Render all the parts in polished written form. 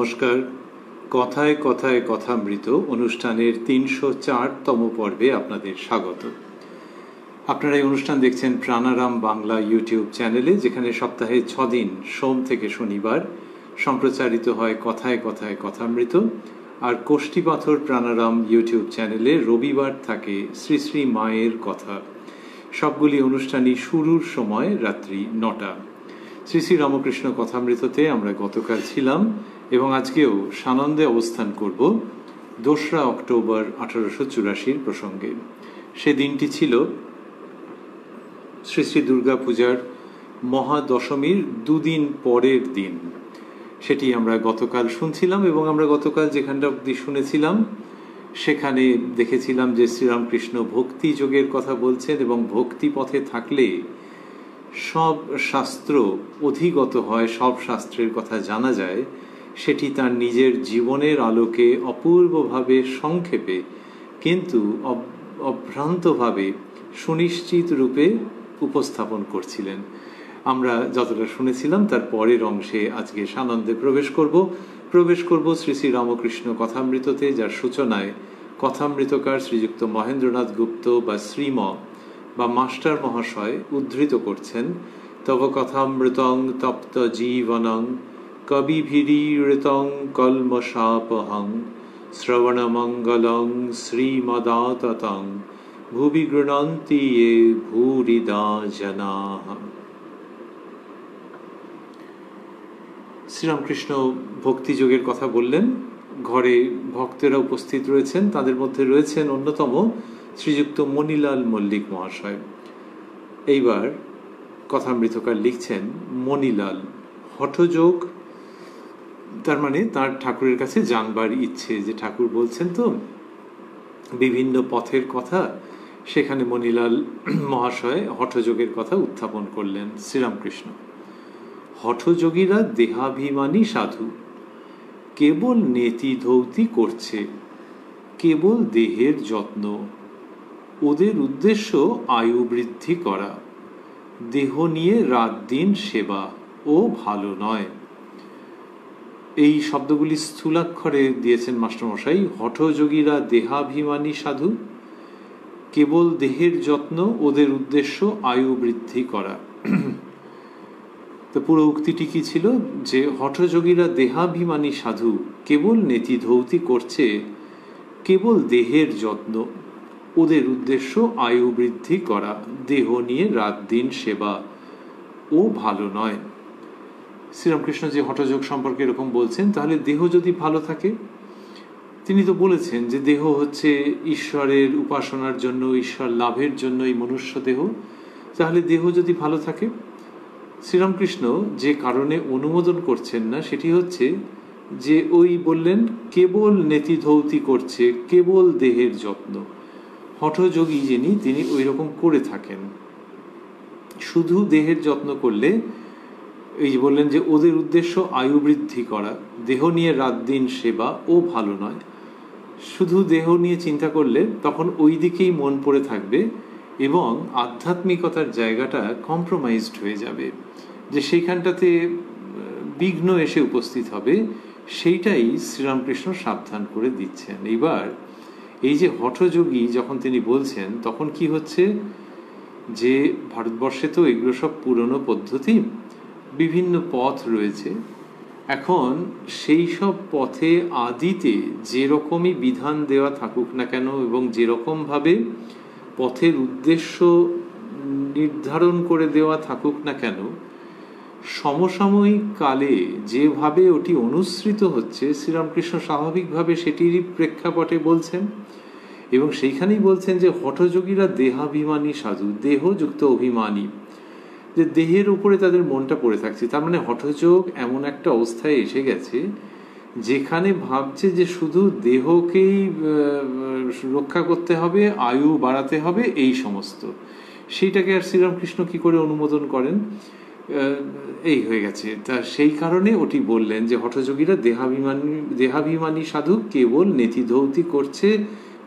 নমস্কার। কথায় কথায় কথামৃত অনুষ্ঠানের ৩০৪তম পর্বে আপনাদের স্বাগত। আপনারা এই অনুষ্ঠান দেখছেন প্রাণারাম বাংলা ইউটিউব চ্যানেলে, যেখানে সপ্তাহে 6 দিন সোম থেকে শনিবার সম্প্রচারিত হয় কথায় কথায় কথামৃত, আর কোষ্ঠীপাথর প্রাণারাম ইউটিউব চ্যানেলে রবিবার থাকে শ্রী শ্রী মায়ের কথা। সবগুলি অনুষ্ঠানই শুরুর সময় রাত্রি ৯টা। শ্রী শ্রী রামকৃষ্ণ কথামৃততে আমরা গতকাল ছিলাম এবং আজকেও সানন্দে অবস্থান করব ২রা অক্টোবর 1884 প্রসঙ্গে। সে দিনটি ছিল শ্রী শ্রী দুর্গা পূজার মহাদশমীর দুদিন পরের দিন। সেটি আমরা গতকাল শুনছিলাম এবং আমরা গতকাল যেখানটা অবধি শুনেছিলাম সেখানে দেখেছিলাম যে শ্রীরামকৃষ্ণ ভক্তি যোগের কথা বলছেন এবং ভক্তি পথে থাকলে সব শাস্ত্র অধিগত হয়, সব শাস্ত্রের কথা জানা যায়। সেটি তার নিজের জীবনের আলোকে অপূর্বভাবে সংক্ষেপে কিন্তু অভ্রান্তভাবে সুনিশ্চিত রূপে উপস্থাপন করছিলেন। আমরা যতটা শুনেছিলাম তার পরের অংশে আজকে সানন্দে প্রবেশ করব শ্রী শ্রী রামকৃষ্ণ কথামৃততে, যার সূচনায় কথামৃতকার শ্রীযুক্ত মহেন্দ্রনাথ গুপ্ত বা শ্রীম বা মাস্টার মহাশয় উদ্ধৃত করছেন, তব কথামৃতং তপ্ত জীবনং কবিভিরীড়িতং কলমশাপহং শ্রবণমঙ্গলং শ্রীমদাততং ভুবি গৃণন্তি য়ে ভূরিদা জনাঃ। শ্রীরামকৃষ্ণ ভক্তিযোগের কথা বললেন। ঘরে ভক্তেরা উপস্থিত রয়েছেন, তাদের মধ্যে রয়েছেন অন্যতম শ্রীযুক্ত মণিলাল মল্লিক মহাশয়। এইবার কথামৃতকার লিখছেন, মণিলাল হঠযোগ, তার মানে তার ঠাকুরের কাছে জানবার ইচ্ছে, যে ঠাকুর বলছেন তো বিভিন্ন পথের কথা, সেখানে মণিলাল মহাশয় হঠযোগের কথা উত্থাপন করলেন। শ্রীরামকৃষ্ণ, হঠযোগীরা দেহাভিমানী সাধু, কেবল নেতি ধৌতি করছে, কেবল দেহের যত্ন, ওদের উদ্দেশ্য আয়ু বৃদ্ধি করা, দেহ নিয়ে রাত দিন সেবা, ও ভালো নয়। এই শব্দগুলি স্থূলাক্ষরে দিয়েছেন মাস্টারমশাই। হঠযোগীরা দেহাভিমানী সাধু, কেবল দেহের যত্ন, ওদের উদ্দেশ্য আয়ু বৃদ্ধি করা। তো পুরো উক্তিটি কি ছিল? যে হঠযোগীরা দেহাভিমানী সাধু, কেবল নেতি ধৌতি করছে, কেবল দেহের যত্ন, ওদের উদ্দেশ্য আয়ু বৃদ্ধি করা, দেহ নিয়ে রাত দিন সেবা, ও ভালো নয়। শ্রীরামকৃষ্ণ যে হঠযোগ সম্পর্কে এরকম বলছেন, তাহলে দেহ যদি ভালো থাকে, তিনি তো বলেছেন যে দেহ হচ্ছে ঈশ্বরের উপাসনার জন্য, ঈশ্বর লাভের জন্য এই মনুষ্য দেহ, তাহলে দেহ যদি ভালো থাকে, শ্রীরামকৃষ্ণ যে কারণে অনুমোদন করছেন না সেটি হচ্ছে যে ওই বললেন কেবল নেতি ধৌতি করছে, কেবল দেহের যত্ন। হঠযোগী যিনি, তিনি ওই রকম করে থাকেন। শুধু দেহের যত্ন করলে, এই যে বললেন যে ওদের উদ্দেশ্য আয়ু বৃদ্ধি করা, দেহ নিয়ে রাত দিন সেবা, ও ভালো নয়। শুধু দেহ নিয়ে চিন্তা করলে তখন ওই দিকেই মন পড়ে থাকবে এবং আধ্যাত্মিকতার জায়গাটা কম্প্রোমাইজড হয়ে যাবে, যে সেইখানটাতে বিঘ্ন এসে উপস্থিত হবে। সেইটাই শ্রীরামকৃষ্ণ সাবধান করে দিচ্ছেন। এইবার এই যে হঠযোগী যখন তিনি বলছেন, তখন কি হচ্ছে যে ভারতবর্ষে তো এগুলো সব পুরনো পদ্ধতি, বিভিন্ন পথ রয়েছে। এখন সেই সব পথে আদিতে যেরকমই বিধান দেওয়া থাকুক না কেন এবং যেরকমভাবে পথের উদ্দেশ্য নির্ধারণ করে দেওয়া থাকুক না কেন, সমসাময়িক কালে যেভাবে ওটি অনুসৃত হচ্ছে, শ্রীরামকৃষ্ণ স্বাভাবিকভাবে সেটিরই প্রেক্ষাপটে বলছেন এবং সেইখানেই বলছেন যে হঠযোগীরা দেহাভিমানী সাধু, দেহযুক্ত অভিমানী, যে দেহের উপরে তাদের মনটা পড়ে থাকছে। তার মানে হঠযোগ এমন একটা অবস্থায় এসে গেছে যেখানে ভাবছে যে শুধু দেহকেই রক্ষা করতে হবে, আয়ু বাড়াতে হবে, এই সমস্ত। সেইটাকে আর শ্রীরামকৃষ্ণ কি করে অনুমোদন করেন? এই হয়ে গেছে। তা সেই কারণে ওটি বললেন যে হঠযোগীরা দেহাভিমানী সাধু, কেবল নেতি ধৌতি করছে,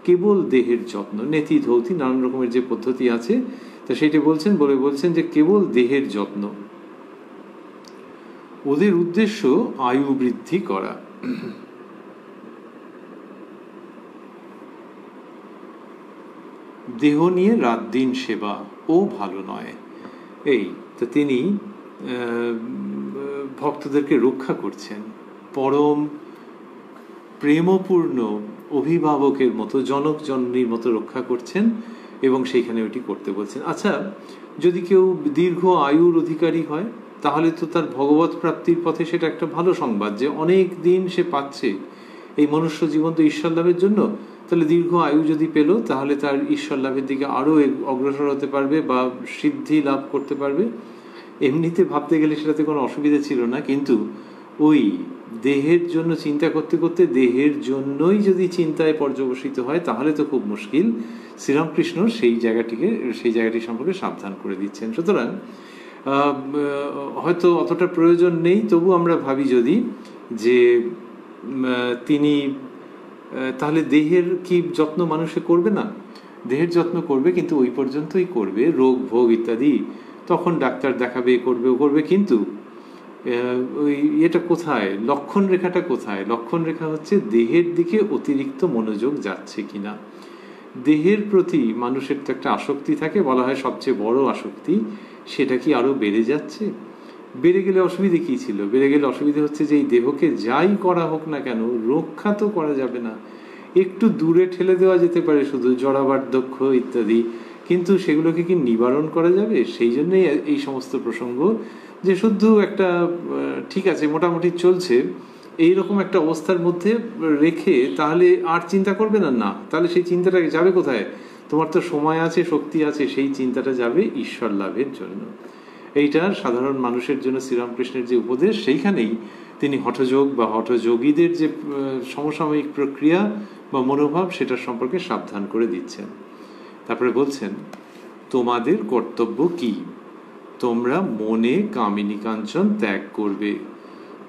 কেবল দেহের যত্ন। নেতি ধৌতি নানান রকমের যে পদ্ধতি আছে, তা সেইটা বলছেন যে কেবল দেহের যত্ন, ওদের উদ্দেশ্য আয়ু বৃদ্ধি করা। দেহ নিয়ে রাত দিন সেবা ও ভালো নয়। এই তো তিনি ভক্তদেরকে রক্ষা করছেন, পরম প্রেমপূর্ণ অভিভাবকের মতো, জনক জননীর মতো রক্ষা করছেন এবং সেইখানে ওটি করতে বলছেন। আচ্ছা, যদি কেউ দীর্ঘ আয়ুর অধিকারী হয় তাহলে তো তার ভগবত প্রাপ্তির পথে সেটা একটা ভালো সংবাদ, যে অনেক দিন সে পাচ্ছে এই মনুষ্য জীবন তো ঈশ্বর লাভের জন্য। তাহলে দীর্ঘ আয়ু যদি পেল তাহলে তার ঈশ্বর লাভের দিকে আরও অগ্রসর হতে পারবে বা সিদ্ধি লাভ করতে পারবে। এমনিতে ভাবতে গেলে সেটাতে কোনো অসুবিধা ছিল না, কিন্তু ওই দেহের জন্য চিন্তা করতে করতে দেহের জন্যই যদি চিন্তায় পর্যবসিত হয় তাহলে তো খুব মুশকিল। শ্রীরামকৃষ্ণ সেই জায়গাটি সম্পর্কে সাবধান করে দিচ্ছেন। সুতরাং হয়তো অতটা প্রয়োজন নেই, তবু আমরা ভাবি যদি যে তিনি তাহলে দেহের কি যত্ন মানুষে করবে না? দেহের যত্ন করবে, কিন্তু ওই পর্যন্তই করবে, রোগ ভোগ ইত্যাদি তখন ডাক্তার দেখাবে, করবে ও করবে। কিন্তু ওই এটা কোথায়, লক্ষণ রেখাটা কোথায়? লক্ষণ রেখা হচ্ছে দেহের দিকে অতিরিক্ত মনোযোগ যাচ্ছে কিনা। দেহের প্রতি মানুষের তো একটা আসক্তি থাকে, বলা হয় সবচেয়ে বড় আসক্তি, সেটা কি আরো বেড়ে যাচ্ছে? বেড়ে গেলে অসুবিধে কি ছিল? বেড়ে গেলে অসুবিধে হচ্ছে যে এই দেহকে যাই করা হোক না কেন রক্ষা তো করা যাবে না, একটু দূরে ঠেলে দেওয়া যেতে পারে, শুধু জড়াবার্ধক্য ইত্যাদি, কিন্তু সেগুলোকে কি নিবারণ করা যাবে? সেই জন্যই এই সমস্ত প্রসঙ্গ, যে শুধু একটা ঠিক আছে মোটামুটি চলছে এইরকম একটা অবস্থার মধ্যে রেখে তাহলে আর চিন্তা করবে না, না তাহলে সেই চিন্তাটা যাবে কোথায়? তোমার তো সময় আছে, শক্তি আছে, সেই চিন্তাটা যাবে ঈশ্বর লাভের জন্য। এইটা সাধারণ মানুষের জন্য শ্রীরামকৃষ্ণের যে উপদেশ, সেইখানেই তিনি হঠযোগ বা হঠযোগীদের যে সমসাময়িক প্রক্রিয়া বা মনোভাব সেটার সম্পর্কে সাবধান করে দিচ্ছেন। তারপরে বলছেন, তোমাদের কর্তব্য কি? তোমরা মনে কামিনী কাঞ্চন ত্যাগ করবে।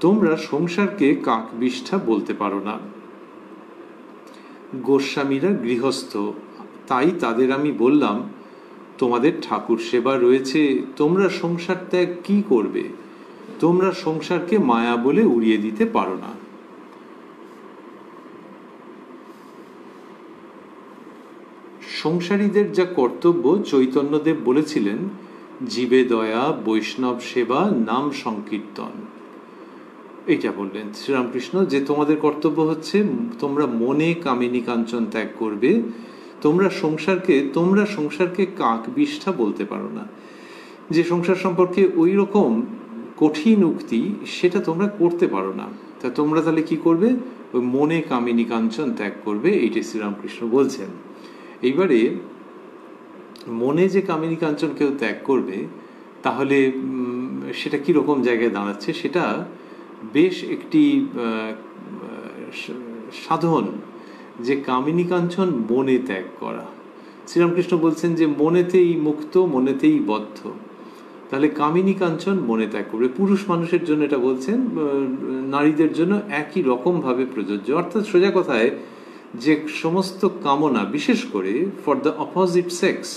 তোমরা সংসারকে কাকবিষ্ঠা বলতে পারো না। গোস্বামীরা গৃহস্থ, তাই তাদের আমি বললাম, তোমাদের ঠাকুর সেবা রয়েছে, তোমরা সংসার ত্যাগ কি করবে? তোমরা সংসারকে মায়া বলে উড়িয়ে দিতে পারো না। সংসারীদের যা কর্তব্য চৈতন্যদেব বলেছিলেন, জীবে দয়া, বৈষ্ণব সেবা, নাম সংকীর্তন। এইটা বললেন শ্রীরামকৃষ্ণ, যে তোমাদের কর্তব্য হচ্ছে তোমরা মনে কামিনী কাঞ্চন ত্যাগ করবে, তোমরা সংসারকে কাকবিষ্ঠা বলতে পারো না। যে সংসার সম্পর্কে ওই রকম কঠিন উক্তি সেটা তোমরা করতে পারো না, তা তোমরা তাহলে কি করবে? ওই মনে কামিনী কাঞ্চন ত্যাগ করবে, এইটাই শ্রীরামকৃষ্ণ বলছেন। এইবারে মনে যে কামিনী কাঞ্চন কেউ ত্যাগ করবে তাহলে সেটা কিরকম জায়গায় দাঁড়াচ্ছে? সেটা বেশ একটি সাধন, যে কামিনী কাঞ্চন মনে ত্যাগ করা। শ্রীরামকৃষ্ণ বলছেন যে মনেতেই মুক্ত, মনেতেই বদ্ধ, তাহলে কামিনী কাঞ্চন মনে ত্যাগ করবে। পুরুষ মানুষের জন্য এটা বলছেন, নারীদের জন্য একই রকম ভাবে প্রযোজ্য। অর্থাৎ সোজা কথায় যে সমস্ত কামনা, বিশেষ করে ফর দ্য অপোজিট সেক্স,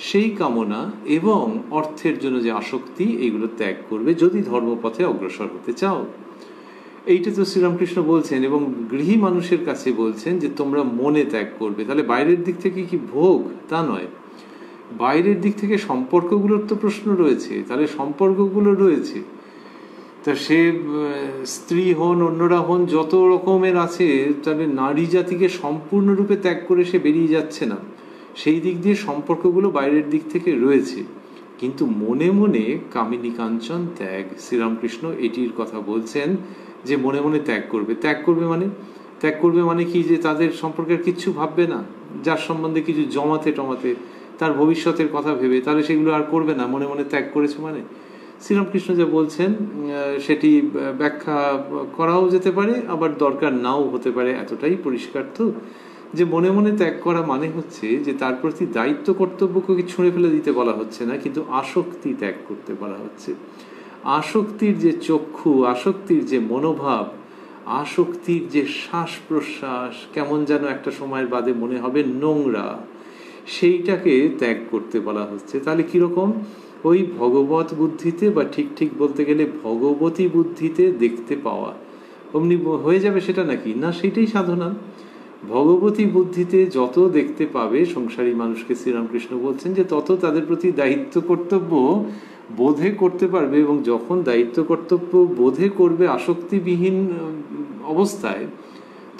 সেই কামনা এবং অর্থের জন্য যে আসক্তি, এইগুলো ত্যাগ করবে যদি ধর্মপথে অগ্রসর হতে চাও। এইটা তো শ্রীরামকৃষ্ণ বলছেন, এবং গৃহী মানুষের কাছে বলছেন যে তোমরা মনে ত্যাগ করবে। তাহলে বাইরের দিক থেকে কি ভোগ? তা নয়, বাইরের দিক থেকে সম্পর্কগুলোর তো প্রশ্ন রয়েছে। তাহলে সম্পর্কগুলো রয়েছে, তা সে স্ত্রী হন, অন্যরা হন, যত রকমের আছে, তাহলে নারী জাতিকে সম্পূর্ণরূপে ত্যাগ করে সে বেরিয়ে যাচ্ছে না। সেই দিক দিয়ে সম্পর্কগুলো বাইরের দিক থেকে রয়েছে, কিন্তু মনে মনে কামিনী কাঞ্চন ত্যাগ, শ্রীরামকৃষ্ণ এটির কথা বলছেন যে মনে মনে ত্যাগ করবে। ত্যাগ করবে মানে কি? যে তাদের সম্পর্কের কিচ্ছু ভাববে না, যার সম্বন্ধে কিছু জমাতে টমাতে, তার ভবিষ্যতের কথা ভেবে, তাহলে সেগুলো আর করবে না। মনে মনে ত্যাগ করেছে মানে শ্রীরামকৃষ্ণ যা বলছেন সেটি ব্যাখ্যা করাও যেতে পারে, আবার দরকার নাও হতে পারে। এতটাই পরিষ্কার তো, যে মনে মনে ত্যাগ করা মানে হচ্ছে যে তার প্রতি দায়িত্ব কর্তব্যকে ছুঁড়ে ফেলে দিতে বলা হচ্ছে না, কিন্তু আসক্তি ত্যাগ করতে বলা হচ্ছে। আসক্তির যে চক্ষু, আসক্তির যে মনোভাব, আসক্তির যে শ্বাস প্রশ্বাস, কেমন যেন একটা সময়ের বাদে মনে হবে নোংরা, সেইটাকে ত্যাগ করতে বলা হচ্ছে। তাহলে কিরকম? ওই ভগবত বুদ্ধিতে, বা ঠিক বলতে গেলে ভগবতী বুদ্ধিতে দেখতে পাওয়া, অমনি হয়ে যাবে সেটা নাকি না, সেটাই সাধনা। ভগবতী বুদ্ধিতে যত দেখতে পাবে সংসারী মানুষকে শ্রীরামকৃষ্ণ বলছেন যে তত তাদের প্রতি দায়িত্ব কর্তব্য বোধে করতে পারবে, এবং যখন দায়িত্ব কর্তব্য বোধে করবে আসক্তিবিহীন অবস্থায়,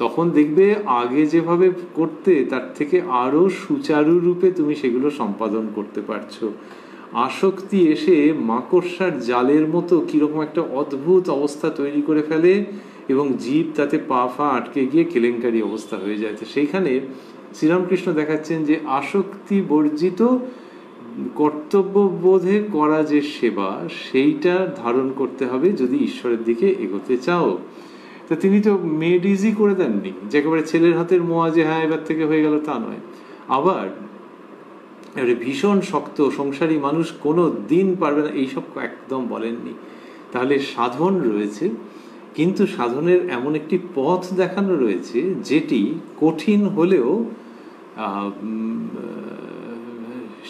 তখন দেখবে আগে যেভাবে করতে তার থেকে আরো সুচারুরূপে তুমি সেগুলো সম্পাদন করতে পারছো। আসক্তি এসে মাকড়সার জালের মতো কিরকম একটা অদ্ভুত অবস্থা তৈরি করে ফেলে, এবং জীব তাতে পা ফা আটকে গিয়ে কেলেঙ্কারি অবস্থা হয়ে যায়। তো সেইখানে শ্রীরামকৃষ্ণ দেখাচ্ছেন যে আসক্তি বর্জিত কর্তব্যবোধে করা যে সেবা, সেইটা ধারণ করতে হবে যদি ঈশ্বরের দিকে এগোতে চাও। তা তিনি তো মেড ইজি করে দেননি, যে একেবারে ছেলের হাতের মোয়া যে হ্যাঁ এবার থেকে হয়ে গেল, তা নয়। আবার ভীষণ শক্ত সংসারী মানুষ কোনো দিন পারবে না এইসব একদম বলেননি। তাহলে সাধন রয়েছে, কিন্তু সাধনের এমন একটি পথ দেখানো রয়েছে যেটি কঠিন হলেও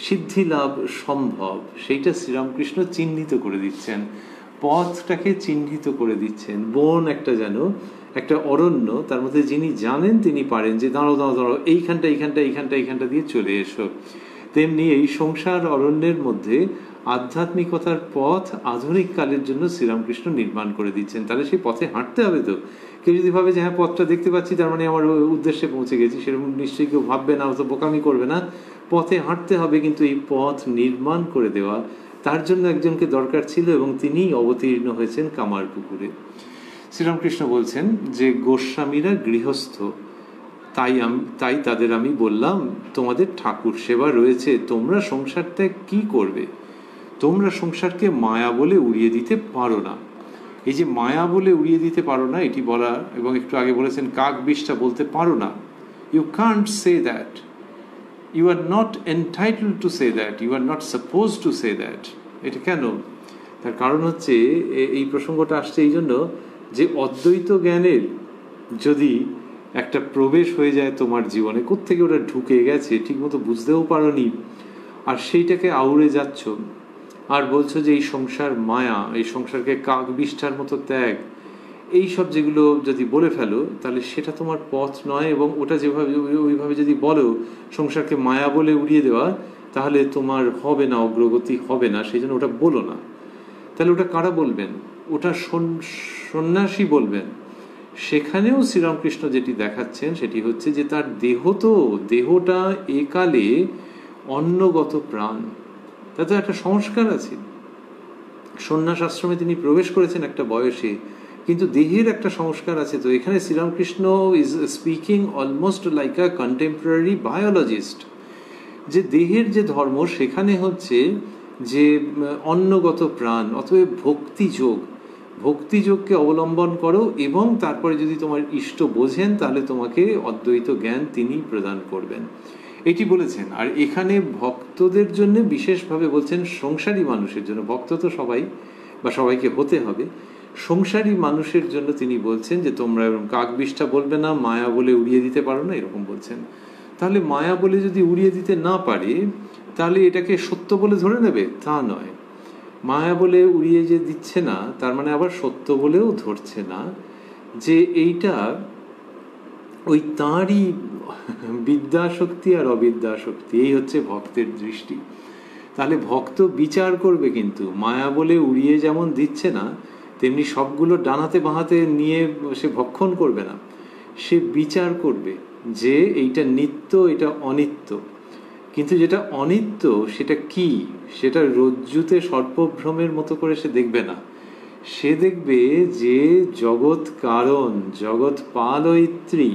সিদ্ধি লাভ সম্ভব, সেইটা শ্রীরামকৃষ্ণ চিহ্নিত করে দিচ্ছেন, পথটাকে চিহ্নিত করে দিচ্ছেন। বন একটা যেন একটা অরণ্য, তার মধ্যে যিনি জানেন তিনি পারেন যে দাঁড়াও দাঁড়াও দাঁড়াও, এইখানটা এইখানটা এইখানটা এইখানটা দিয়ে চলে এসো। তেমনি এই সংসার অরণ্যের মধ্যে আধ্যাত্মিকতার পথ আধুনিক কালের জন্য শ্রীরামকৃষ্ণ নির্মাণ করে দিচ্ছেন। তাহলে সেই পথে হাঁটতে হবে। তো কেউ যদি ভাবে যে হ্যাঁ পথটা দেখতে পাচ্ছি তার মানে আমার উদ্দেশ্যে পৌঁছে গেছি, সেরকম নিশ্চয়ই কেউ ভাববে না, অত বোকামি করবে না। পথে হাঁটতে হবে, কিন্তু এই পথ নির্মাণ করে দেওয়া তার জন্য একজনকে দরকার ছিল, এবং তিনিই অবতীর্ণ হয়েছেন কামারপুকুরে। শ্রীরামকৃষ্ণ বলছেন যে গোস্বামীরা গৃহস্থ, তাই তাদের আমি বললাম তোমাদের ঠাকুর সেবা রয়েছে, তোমরা সংসার ত্যাগ কি করবে? তোমরা সংসারকে মায়া বলে উড়িয়ে দিতে পারো না। এই যে মায়া বলে উড়িয়ে দিতে পারো না, এটি বলা, এবং একটু আগে বলেছেন কাক বিষ্ঠা বলতে পারো না। You can't say that, you are not entitled to say that, you are not suppose to say that. এটা কেন? তার কারণ হচ্ছে এই প্রসঙ্গটা আসছে এই জন্য যে অদ্বৈত জ্ঞানের যদি একটা প্রবেশ হয়ে যায় তোমার জীবনে, কোত্থেকে ওটা ঢুকে গেছে ঠিক মতো বুঝতেও পারোনি, আর সেইটাকে আউড়ে যাচ্ছ, আর বলছো যে এই সংসার মায়া, এই সংসারকে কাক বিষ্ঠার মতো ত্যাগ, এই সব যেগুলো যদি বলে ফেলো, তাহলে সেটা তোমার পথ নয়। এবং ওটা যেভাবে ওইভাবে যদি বলো সংসারকে মায়া বলে উড়িয়ে দেওয়া, তাহলে তোমার হবে না, অগ্রগতি হবে না। সেই জন্য ওটা বলো না। তাহলে ওটা কারা বলবেন? ওটা সন্ন্যাসী বলবেন। সেখানেও শ্রীরামকৃষ্ণ যেটি দেখাচ্ছেন সেটি হচ্ছে যে তার দেহটা একালে অন্নগত প্রাণ, তাতে একটা সংস্কার আছে। সন্ন্যাস আশ্রমে তিনি প্রবেশ করেছেন একটা বয়সে, কিন্তু দেহের একটা সংস্কার আছে। তো এখানে Sri Ramakrishna is speaking almost like a contemporary biologist, যে দেহের যে ধর্ম সেখানে হচ্ছে যে অন্নগত প্রাণ। অতএব ভক্তিযোগকে অবলম্বন করো, এবং তারপরে যদি তোমার ইষ্ট বোঝেন তাহলে তোমাকে অদ্বৈত জ্ঞান তিনি প্রদান করবেন, এটি বলেছেন। আর এখানে ভক্তদের জন্য বিশেষভাবে বলছেন, সংসারী মানুষের জন্য, ভক্ত তো সবাই বা সবাইকে হতে হবে, সংসারী মানুষের জন্য তিনি বলছেন যে তোমরা এরকম কাকবিষ্ঠা বলবে না, মায়া বলে উড়িয়ে দিতে পারো না, এরকম বলছেন। তাহলে মায়া বলে যদি উড়িয়ে দিতে না পারে, তাহলে এটাকে সত্য বলে ধরে নেবে? তা নয়। মায়া বলে উড়িয়ে যে দিচ্ছে না, তার মানে আবার সত্য বলেও ধরছে না, যে এইটা ওই তাঁরই বিদ্যাশক্তি আর অবিদ্যাশক্তি, এই হচ্ছে ভক্তের দৃষ্টি। তাহলে ভক্ত বিচার করবে, কিন্তু মায়া বলে উড়িয়ে যেমন দিচ্ছে না, তেমনি সবগুলো ডানাতে বাঁহাতে নিয়ে সে ভক্ষণ করবে না, সে বিচার করবে যে এইটা নিত্য, এটা অনিত্য। কিন্তু যেটা অনিত্য সেটা কি, সেটা রজ্জুতে সর্পভ্রমের মতো করে সে দেখবে না। সে দেখবে যে জগৎ কারণ, জগৎ পালয়িত্রী,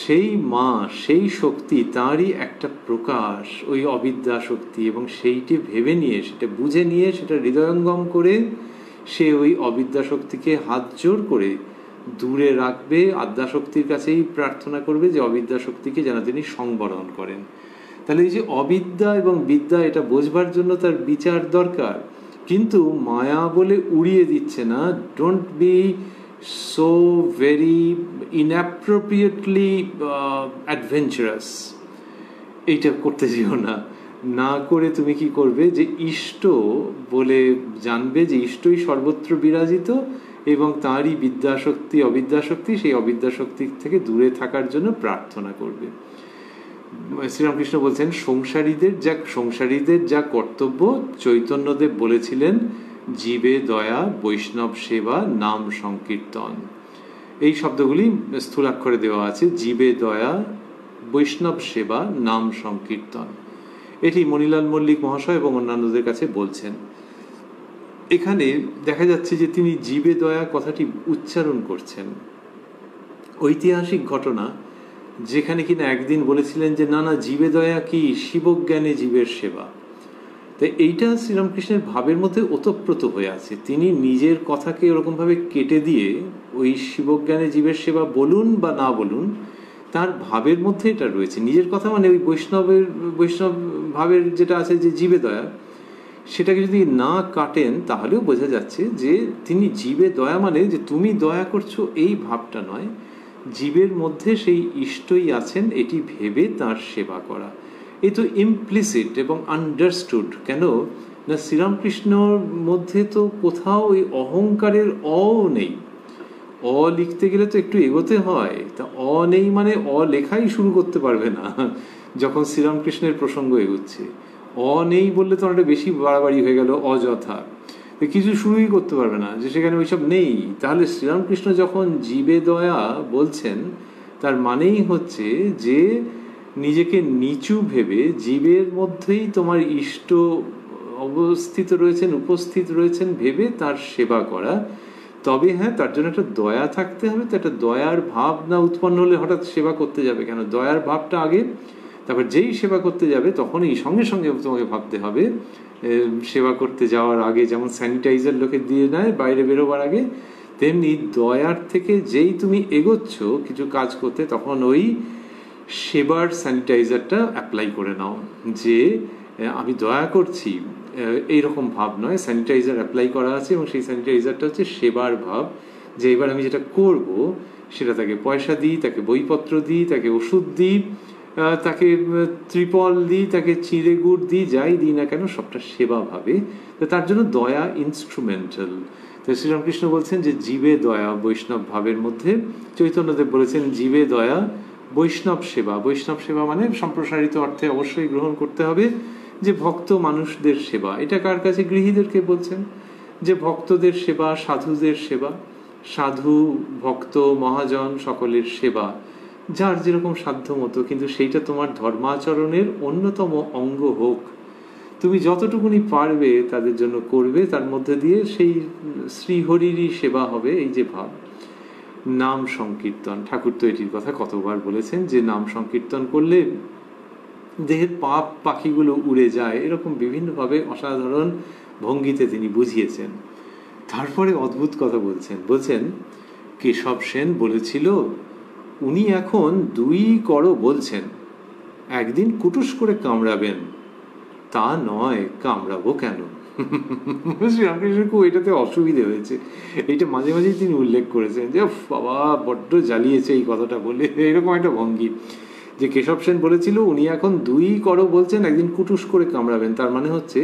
সেই মা, সেই শক্তি, তারই একটা প্রকাশ, ওই অবিদ্যা শক্তি। এবং সেইটি ভেবে নিয়ে, সেটা বুঝে নিয়ে, সেটা হৃদয়ঙ্গম করে সে ওই অবিদ্যা শক্তিকে হাত জোর করে দূরে রাখবে, আদ্যাশক্তির কাছেই প্রার্থনা করবে যে অবিদ্যা শক্তিকে যেন তিনি সংবরণ করেন। তাহলে এই যে অবিদ্যা এবং বিদ্যা, এটা বোঝবার জন্য তার বিচার দরকার, কিন্তু মায়া বলে উড়িয়ে দিচ্ছে না। Don't be so very inappropriately adventurous, এইটা করতে যেও না। না করে তুমি কি করবে, যে ইষ্ট বলে জানবে যে ইষ্টই সর্বত্র বিরাজিত, এবং তাঁরই বিদ্যাশক্তি অবিদ্যাশক্তি, সেই অবিদ্যাশক্তি থেকে দূরে থাকার জন্য প্রার্থনা করবে। শ্রীরামকৃষ্ণ বলছেন সংসারীদের যা কর্তব্য চৈতন্যদেব বলেছিলেন জীবে দয়া, বৈষ্ণব সেবা, নাম সংকীর্তন। এই শব্দগুলি স্থূলাক্ষরে দেওয়া আছে, জীবে দয়া, বৈষ্ণব সেবা, নাম সংকীর্তন। এটি মণিলাল মল্লিক মহাশয় এবং অন্যান্যদের কাছে বলছেন। এখানে দেখা যাচ্ছে যে তিনি জীবে দয়া কথাটি উচ্চারণ করছেন। ঐতিহাসিক ঘটনা, যেখানে কিনা একদিন বলেছিলেন যে না জীবে দয়া কি, শিবজ্ঞানে জীবের সেবা। তাই এইটা শ্রীরামকৃষ্ণের ভাবের মধ্যে ওতপ্রোত হয়ে আছে। তিনি নিজের কথাকে ওরকমভাবে কেটে দিয়ে ওই শিবজ্ঞানে জীবের সেবা বলুন বা না বলুন, তার ভাবের মধ্যে এটা রয়েছে। নিজের কথা মানে ওই বৈষ্ণব ভাবের যেটা আছে যে জীবে দয়া, সেটাকে যদি না কাটেন তাহলেও বোঝা যাচ্ছে যে তিনি জীবে দয়া মানে যে তুমি দয়া করছো এই ভাবটা নয়, জীবের মধ্যে সেই ইষ্টই আছেন এটি ভেবে তার সেবা করা। এই তো ইমপ্লিসিট এবং আন্ডারস্টুড। কেন না, শ্রীরামকৃষ্ণর মধ্যে তো কোথাও ওই অহংকারের নেই। লিখতে গেলে তো একটু এগোতে হয়, তা নেই মানে লেখাই শুরু করতে পারবে না যখন শ্রীরামকৃষ্ণের প্রসঙ্গ এগোচ্ছে। নেই বললে তো অনেকটা বেশি বাড়াবাড়ি হয়ে গেল, অযথা কিছু শুরুই করতে পারবে না যে সেখানে ওইসব নেই। তাহলে শ্রীরামকৃষ্ণ যখন জীবে দয়া বলছেন, তার মানেই হচ্ছে যে নিজেকে নিচু ভেবে জীবের মধ্যেই তোমার ইষ্ট উপস্থিত রয়েছেন ভেবে তার সেবা করা। তবে হ্যাঁ, তার জন্য একটা দয়া থাকতে হবে। তো একটা দয়ার ভাব না উৎপন্ন হলে হঠাৎ সেবা করতে যাবে কেন? দয়ার ভাবটা আগে, তারপর যেই সেবা করতে যাবে তখনই সঙ্গে সঙ্গে তোমাকে ভাবতে হবে সেবা করতে যাওয়ার আগে যেমন স্যানিটাইজার লোকে দিয়ে নেয় বাইরে বেরোবার আগে, তেমনি দয়ার থেকে যেই তুমি এগোচ্ছ কিছু কাজ করতে, তখন ওই সেবার স্যানিটাইজারটা অ্যাপ্লাই করে নাও, যে আমি দয়া করছি এইরকম ভাব নয়, স্যানিটাইজার অ্যাপ্লাই করা আছে এবং সেই স্যানিটাইজারটা হচ্ছে সেবার ভাব, যে এবার আমি যেটা করব সেটা তাকে পয়সা দিই, তাকে বইপত্র দিই, তাকে ওষুধ দিই, তাকে ত্রিপল দিই, তাকে চিঁড়ে গুড় দিই, যাই দিই না কেন সবটা সেবা ভাবে। তার জন্য দয়া ইনস্ট্রুমেন্টাল। তো শ্রীরামকৃষ্ণ বলছেন যে জীবে দয়া বৈষ্ণব ভাবের মধ্যে, চৈতন্যদেব বলেছেন জীবে দয়া বৈষ্ণব সেবা। বৈষ্ণব সেবা মানে সম্প্রসারিত অর্থে অবশ্যই গ্রহণ করতে হবে যে ভক্ত মানুষদের সেবা। এটা কার কাছে? গৃহীদেরকে বলছেন যে ভক্তদের সেবা, সাধুদের সেবা, সাধু ভক্ত মহাজন সকলের সেবা, যার যেরকম সাধ্য মতো, কিন্তু সেইটা তোমার ধর্মাচরণের অন্যতম অঙ্গ হোক। তুমি যতটুকুনি পারবে তাদের জন্য করবে, তার মধ্যে দিয়ে সেই শ্রীহরিরই সেবা হবে। এই যে ভাব, নাম সংকীর্তন, ঠাকুর তো এটির কথা কতবার বলেছেন যে নাম সংকীর্তন করলে দেহের পাপ পাখিগুলো উড়ে যায়, এরকম বিভিন্নভাবে অসাধারণ ভঙ্গিতে তিনি বুঝিয়েছেন। তারপরে অদ্ভুত কথা বলছেন কেশব সেন বলেছিল উনি এখন 2 করো বলছেন, একদিন কুটুস করে কামড়াবেন। তা নয়, কামড়াবো কেন? শ্রীরামকৃষ্ণের খুব এটাতে অসুবিধে হয়েছে। এইটা মাঝে মাঝেই তিনি উল্লেখ করেছেন যে বাবা বড্ড জ্বালিয়েছে এই কথাটা বলে, এরকম একটা ভঙ্গি। যে কেশব সেন বলেছিল উনি এখন 2 করো বলছেন, একদিন কুটুস করে কামড়াবেন। তার মানে হচ্ছে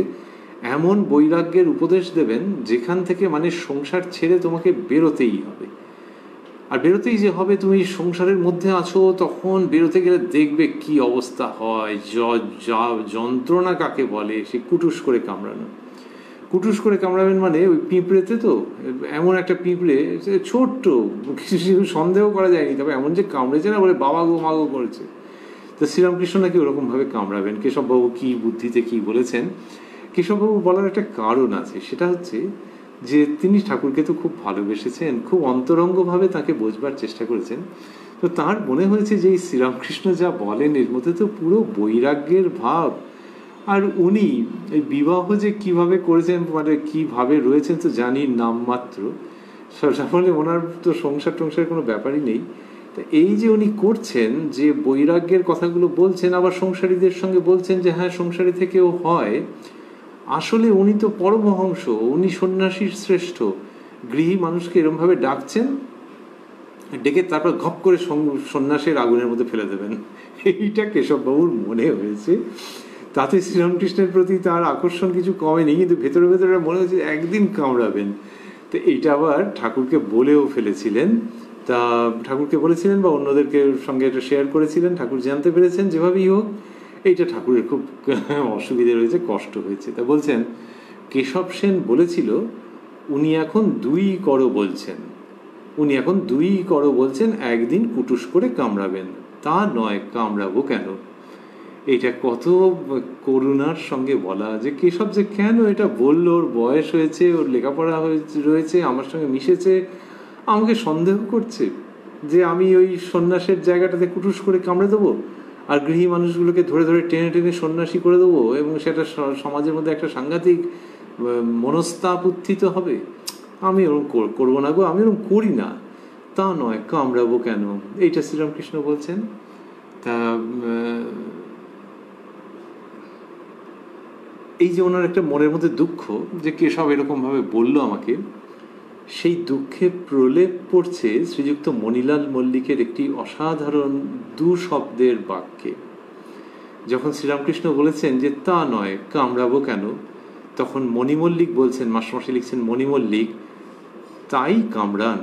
এমন বৈরাগ্যের উপদেশ দেবেন যেখান থেকে মানে সংসার ছেড়ে তোমাকে বেরোতেই হবে। আর বেরোতেই যে হবে, তুমি সংসারের মধ্যে আছো, তখন বেরোতে গেলে দেখবে কি অবস্থা হয়, যন্ত্রণা কাকে বলে, সে কুটুস করে কামড়ানো। কুটুস করে কামড়াবেন মানে ওই পিঁপড়েতে তো এমন একটা পিঁপড়ে, ছোট্ট, কিছু সন্দেহ করা যায়নি, তবে এমন যে কামড়েছে না বলে বাবা গো মাগো করেছে। তো শ্রীরামকৃষ্ণ নাকি ওরকমভাবে কামড়াবেন। কেশববাবু কি বুদ্ধিতে কি বলেছেন, কেশববাবু বলার একটা কারণ আছে, সেটা হচ্ছে যে তিনি ঠাকুরকে তো খুব ভালোবেসেছেন, খুব অন্তরঙ্গভাবে তাকে বোঝবার চেষ্টা করেছেন। তো তার মনে হয়েছে যে এই শ্রীরামকৃষ্ণ যা বলেন এর মধ্যে তো পুরো বৈরাগ্যের ভাব। আর উনি এই বিবাহ যে কিভাবে করেছেন, মানে কিভাবে রয়েছেন তো জানি নামমাত্র, ফলে ওনার তো সংসার টংসার কোনো ব্যাপারই নেই। তা এই যে উনি করছেন, যে বৈরাগ্যের কথাগুলো বলছেন, আবার সংসারীদের সঙ্গে বলছেন যে হ্যাঁ সংসারী থেকেও হয়, আসলে উনি তো পরমহংস, উনি সন্ন্যাসীর শ্রেষ্ঠ। গৃহী মানুষকে এরমভাবে ডাকছেন, ডেকে তারপর ঘপ করে সন্ন্যাসের আগুনের মধ্যে ফেলে দেবেন। এইটা কেশববাবুর মনে হয়েছে। তাতে শ্রীরামকৃষ্ণের প্রতি তার আকর্ষণ কিছু কমেনি, কিন্তু ভেতরে ভেতরে মনে হয়েছে একদিন কামড়াবেন। তো এইটা আবার ঠাকুরকে বলেও ফেলেছিলেন, তা ঠাকুরকে বলেছিলেন বা অন্যদেরকে সঙ্গে এটা শেয়ার করেছিলেন। ঠাকুর জানতে পেরেছেন যেভাবেই হোক, এইটা ঠাকুরের খুব অসুবিধে রয়েছে, কষ্ট হয়েছে। তা বলছেন কেশব সেন বলেছিল উনি এখন দুই করো বলছেন, উনি এখন দুই করো বলছেন, একদিন কুটুস করে কামড়াবেন। তা নয়, কামড়াবো কেন। এটা কত করুণার সঙ্গে বলা, যে কেশব যে কেন এটা বললো, ওর বয়স হয়েছে, ওর লেখাপড়া রয়েছে, আমার সঙ্গে মিশেছে, আমাকে সন্দেহ করছে যে আমি ওই সন্ন্যাসের জায়গাটাতে কুটুস করে কামড়ে দেবো, আর গৃহী মানুষগুলোকে ধরে ধরে টেনে টেনে সন্ন্যাসী করে দেবো, এবং সেটা সমাজের মধ্যে একটা সাংঘাতিক মনস্তাপ উত্থিত হবে। আমি ওরকম করবো না গো, আমি ওরকম করি না। তা নয়, কামড়াবো কেন, এইটা শ্রীরামকৃষ্ণ বলছেন। তা এই যে ওনার একটা মনের মধ্যে দুঃখ যে কেশব এরকম ভাবে বললো আমাকে, সেই দুঃখে প্রলেপ পড়ছে শ্রীযুক্ত মণিলাল মল্লিকের একটি অসাধারণ দু শব্দের বাক্যে। যখন শ্রীরামকৃষ্ণ বলেছেন যে তা নয়, কামড়াবো কেন, তখন মণিমল্লিক বলছেন, মাস্টারমশাই লিখছেন, মণিমল্লিক তাই কামড়ান।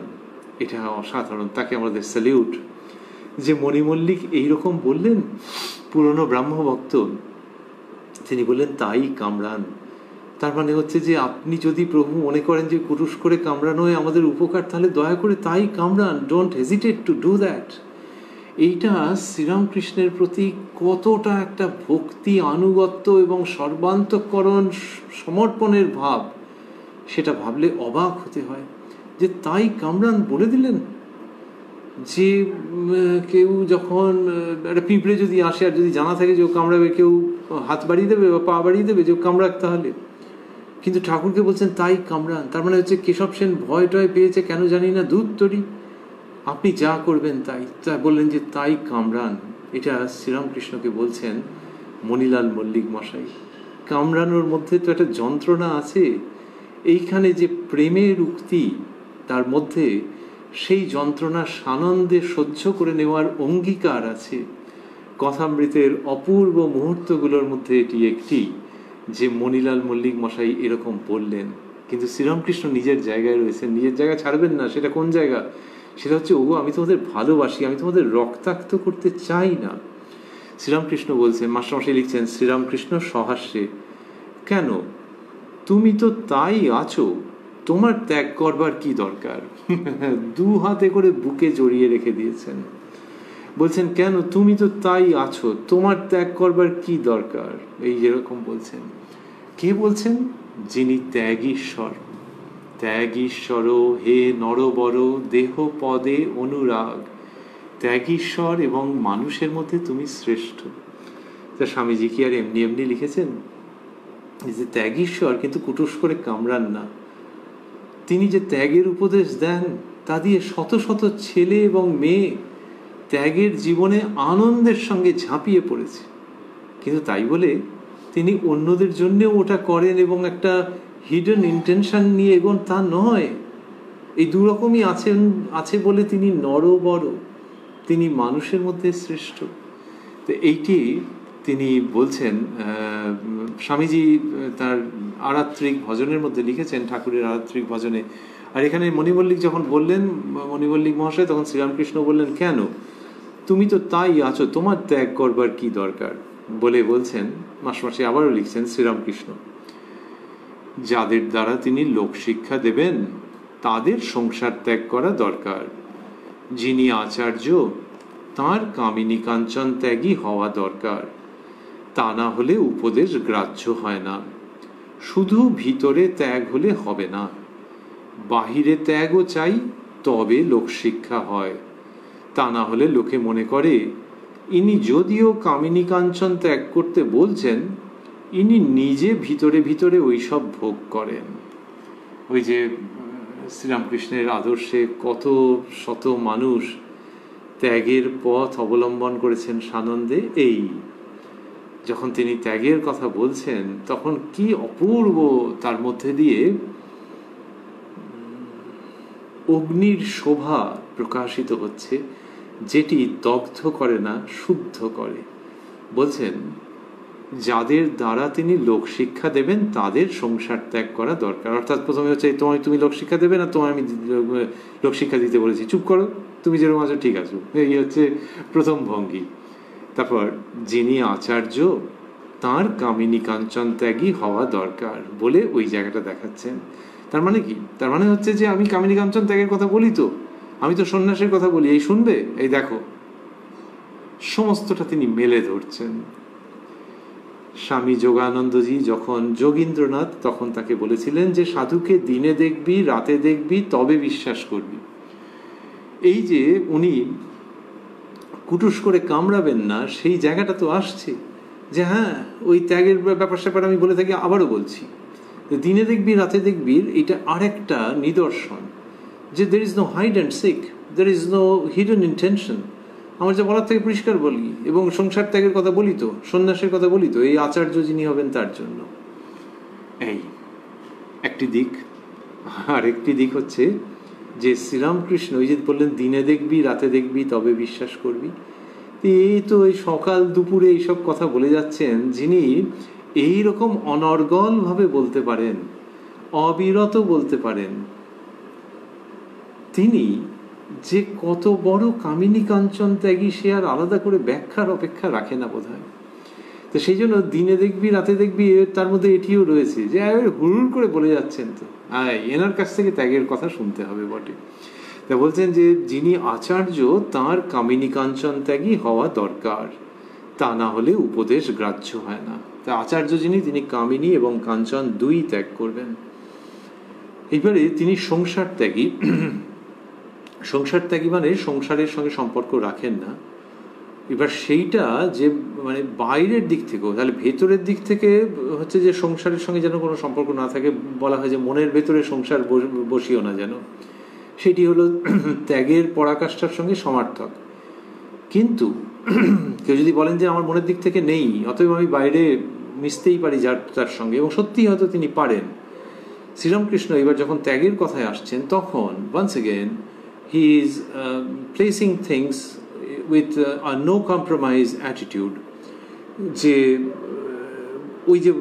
এটা অসাধারণ, তাকে আমাদের স্যালিউট। যে মণিমল্লিক এইরকম বললেন, পুরনো ব্রাহ্মভক্ত, তিনি বললেন তাই কামড়ান। তার মানে হচ্ছে যে আপনি যদি প্রভু মনে করেন যে কুটুস করে কামড়ানো আমাদের উপকার, তাহলে দয়া করে তাই কামড়ান, don't hesitate to do that. এইটা শ্রীরামকৃষ্ণের প্রতি কতটা একটা ভক্তি, আনুগত্য এবং সর্বান্তঃকরণ সমর্পণের ভাব, সেটা ভাবলে অবাক হতে হয়। যে তাই কামড়ান বলে দিলেন। যে কেউ যখন একটা পিঁপড়ে যদি আসে, আর যদি জানা থাকে যে ও কামড়াবে, কেউ হাত বাড়িয়ে দেবে বা পা বাড়িয়ে দেবে যে ও কামড়াক, তাহলে। কিন্তু ঠাকুরকে বলছেন তাই কামড়ান, তার মানে হচ্ছে কেশব সেন ভয় টয় পেয়েছে, কেন জানি না, দুধ তরি, আপনি যা করবেন তাই। বললেন যে তাই কামড়ান। এটা শ্রীরামকৃষ্ণকে বলছেন মণিলাল মল্লিক মশাই। কামড়ানোর মধ্যে তো একটা যন্ত্রণা আছে, এইখানে যে প্রেমের উক্তি, তার মধ্যে সেই যন্ত্রণা সানন্দে সহ্য করে নেওয়ার অঙ্গীকার আছে। কথামৃতের অপূর্ব মুহূর্তগুলোর মধ্যে এটি একটি, যে মণিলাল মল্লিক মশাই এরকম বললেন। কিন্তু শ্রীরামকৃষ্ণ নিজের জায়গায় রয়েছেন, নিজের জায়গা ছাড়বেন না। সেটা কোন জায়গা? সেটা হচ্ছে, ওগো আমি তোমাদের ভালোবাসি, আমি তোমাদের রক্তাক্ত করতে চাই না। শ্রীরামকৃষ্ণ বলছেন, মাস্টারমশাই লিখছেন, শ্রীরামকৃষ্ণ সহাস্যে, কেন, তুমি তো তাই আছো, তোমার ত্যাগ করবার কি দরকার। দু হাতে করে বুকে জড়িয়ে রেখে দিয়েছেন। বলছেন কেন, তুমি তো তাই আছো, তোমার ত্যাগ করবার কি দরকার। এই যেরকম বলছেন, কে বলছেন? যিনি ত্যাগীশ্বর। ত্যাগীশ্বর হে নরবর দেহ পদে অনুরাগ। ত্যাগীশ্বর এবং মানুষের মধ্যে তুমি শ্রেষ্ঠ। তা স্বামীজি কি আর এমনি এমনি লিখেছেন? যে ত্যাগীশ্বর, কিন্তু কুটুস করে কামড়ান না। তিনি যে ত্যাগের উপদেশ দেন, তা দিয়ে শত শত ছেলে এবং মেয়ে ত্যাগের জীবনে আনন্দের সঙ্গে ঝাঁপিয়ে পড়েছে। কিন্তু তাই বলে তিনি অন্যদের জন্যেও ওটা করেন এবং একটা হিডেন ইন্টেনশন নিয়ে এগোন, তা নয়। এই দুরকমই আছে বলে তিনি নরবর, তিনি মানুষের মধ্যে শ্রেষ্ঠ। তো এইটি তিনি বলছেন। স্বামীজি তার আরাত্রিক ভজনের মধ্যে লিখেছেন, ঠাকুরের আরাত্রিক ভজনে। আর এখানে মণিমল্লিক যখন বললেন, মণিমল্লিক মহাশয়, তখন শ্রীরামকৃষ্ণ বললেন কেন, তুমি তো তাই আছো, তোমার ত্যাগ করবার কি দরকার, বলে বলছেন। মাসমাসে আবারও লিখছেন শ্রীরামকৃষ্ণ, যাদের দ্বারা তিনি লোকশিক্ষা দেবেন তাদের সংসার ত্যাগ করা দরকার। যিনি আচার্য, তাঁর কামিনী কাঞ্চন ত্যাগী হওয়া দরকার। তা না হলে উপদেশ গ্রাহ্য হয় না। শুধু ভিতরে ত্যাগ হলে হবে না, বাহিরে ত্যাগও চাই, তবে লোকশিক্ষা হয়। তা না হলে লোকে মনে করে ইনি যদিও কামিনী কাঞ্চন ত্যাগ করতে বলছেন, ইনি নিজে ভিতরে ভিতরে ওইসব ভোগ করেন। ওই যে শ্রীরামকৃষ্ণের আদর্শে কত শত মানুষ ত্যাগের পথ অবলম্বন করেছেন সানন্দে। এই যখন তিনি ত্যাগের কথা বলছেন, তখন কি অপূর্ব তার মধ্যে দিয়ে অগ্নির শোভা প্রকাশিত হচ্ছে, যেটি দগ্ধ করে না, শুদ্ধ করে। বলছেন, যাদের দ্বারা তিনি লোকশিক্ষা দেবেন তাদের সংসার ত্যাগ করা দরকার। অর্থাৎ প্রথমে হচ্ছে তুমি লোকশিক্ষা দেবে না, তোমায় আমি লোকশিক্ষা দিতে বলেছি, চুপ করো, তুমি যেরকম আছো ঠিক আছো, এই হচ্ছে প্রথম ভঙ্গি। তারপর যিনি আচার্য তার কামিনী কাঞ্চন ত্যাগী হওয়া দরকার বলে ওই জায়গাটা দেখাচ্ছেন। তার মানে কি? তার মানে হচ্ছে যে আমি কামিনী কাঞ্চন ত্যাগের কথা বলি, তো আমি তো সন্ন্যাসের কথা বলি, এই শুনবে, এই দেখো সমস্তটা তিনি মেলে ধরছেন। স্বামী যোগানন্দজি যখন যোগীন্দ্রনাথ তখন তাকে বলেছিলেন যে সাধুকে দিনে দেখবি, রাতে দেখবি, তবে বিশ্বাস করবি। এই যে উনি কুটুস করে কামড়াবেন না, সেই জায়গাটা তো আসছে যে হ্যাঁ, ওই ত্যাগের ব্যাপার স্যাপার আমি বলে থাকি, আবারও বলছি, দিনে দেখবি রাতে দেখবি এটা আরেকটা নিদর্শন যে there is no hide and seek, there is no hidden intention. আমার যে বলার থেকে পরিষ্কার বলি, এবং সংসার ত্যাগের কথা বলি তো, সন্ন্যাসের কথা বলি তো, এই আচার্য যিনি হবেন তার জন্য। এই একটি দিক। আর একটি দিক হচ্ছে যে শ্রীরামকৃষ্ণ ওই যে বললেন দিনে দেখবি রাতে দেখবি তবে বিশ্বাস করবি, এই তো এই সকাল দুপুরে এইসব কথা বলে যাচ্ছেন যিনি এইরকম অনর্গল ভাবে বলতে পারেন, অবিরত বলতে পারেন, তিনি যে কত বড় কামিনী কাঞ্চন ত্যাগী সে আর আলাদা করে ব্যাখ্যার অপেক্ষা রাখে না বোধ হয়। তো সেই জন্য দিনে দেখবি রাতে দেখবি তার মধ্যে এটিও রয়েছে যে হুড় করে বলে যাচ্ছেন, তো এনার কাছ থেকে ত্যাগের কথা শুনতে হবে বটে। তা বলছেন যে যিনি আচার্য তাঁর কামিনী কাঞ্চন ত্যাগী হওয়া দরকার, তা না হলে উপদেশ গ্রাহ্য হয় না। তা আচার্য যিনি তিনি কামিনী এবং কাঞ্চন দুই ত্যাগ করবেন। এইবারে তিনি সংসার ত্যাগী। সংসার ত্যাগী মানে সংসারের সঙ্গে সম্পর্ক রাখেন না। এবার সেইটা যে মানে বাইরের দিক থেকেও, তাহলে ভেতরের দিক থেকে হচ্ছে যে সংসারের সঙ্গে যেন কোনো সম্পর্ক না থাকে, বলা হয় যে মনের ভেতরে সংসার বসিও না যেন, সেটি হলো ত্যাগের পরাকাষ্ঠার সঙ্গে সমার্থক। কিন্তু কেউ যদি বলেন যে আমার মনের দিক থেকে নেই, অতএব আমি বাইরে মিশতেই পারি যার তার সঙ্গে, এবং সত্যিই হয়তো তিনি পারেন। শ্রীরামকৃষ্ণ এবার যখন ত্যাগের কথায় আসছেন তখন once again he is placing things with a no compromise attitude, যে ওই যে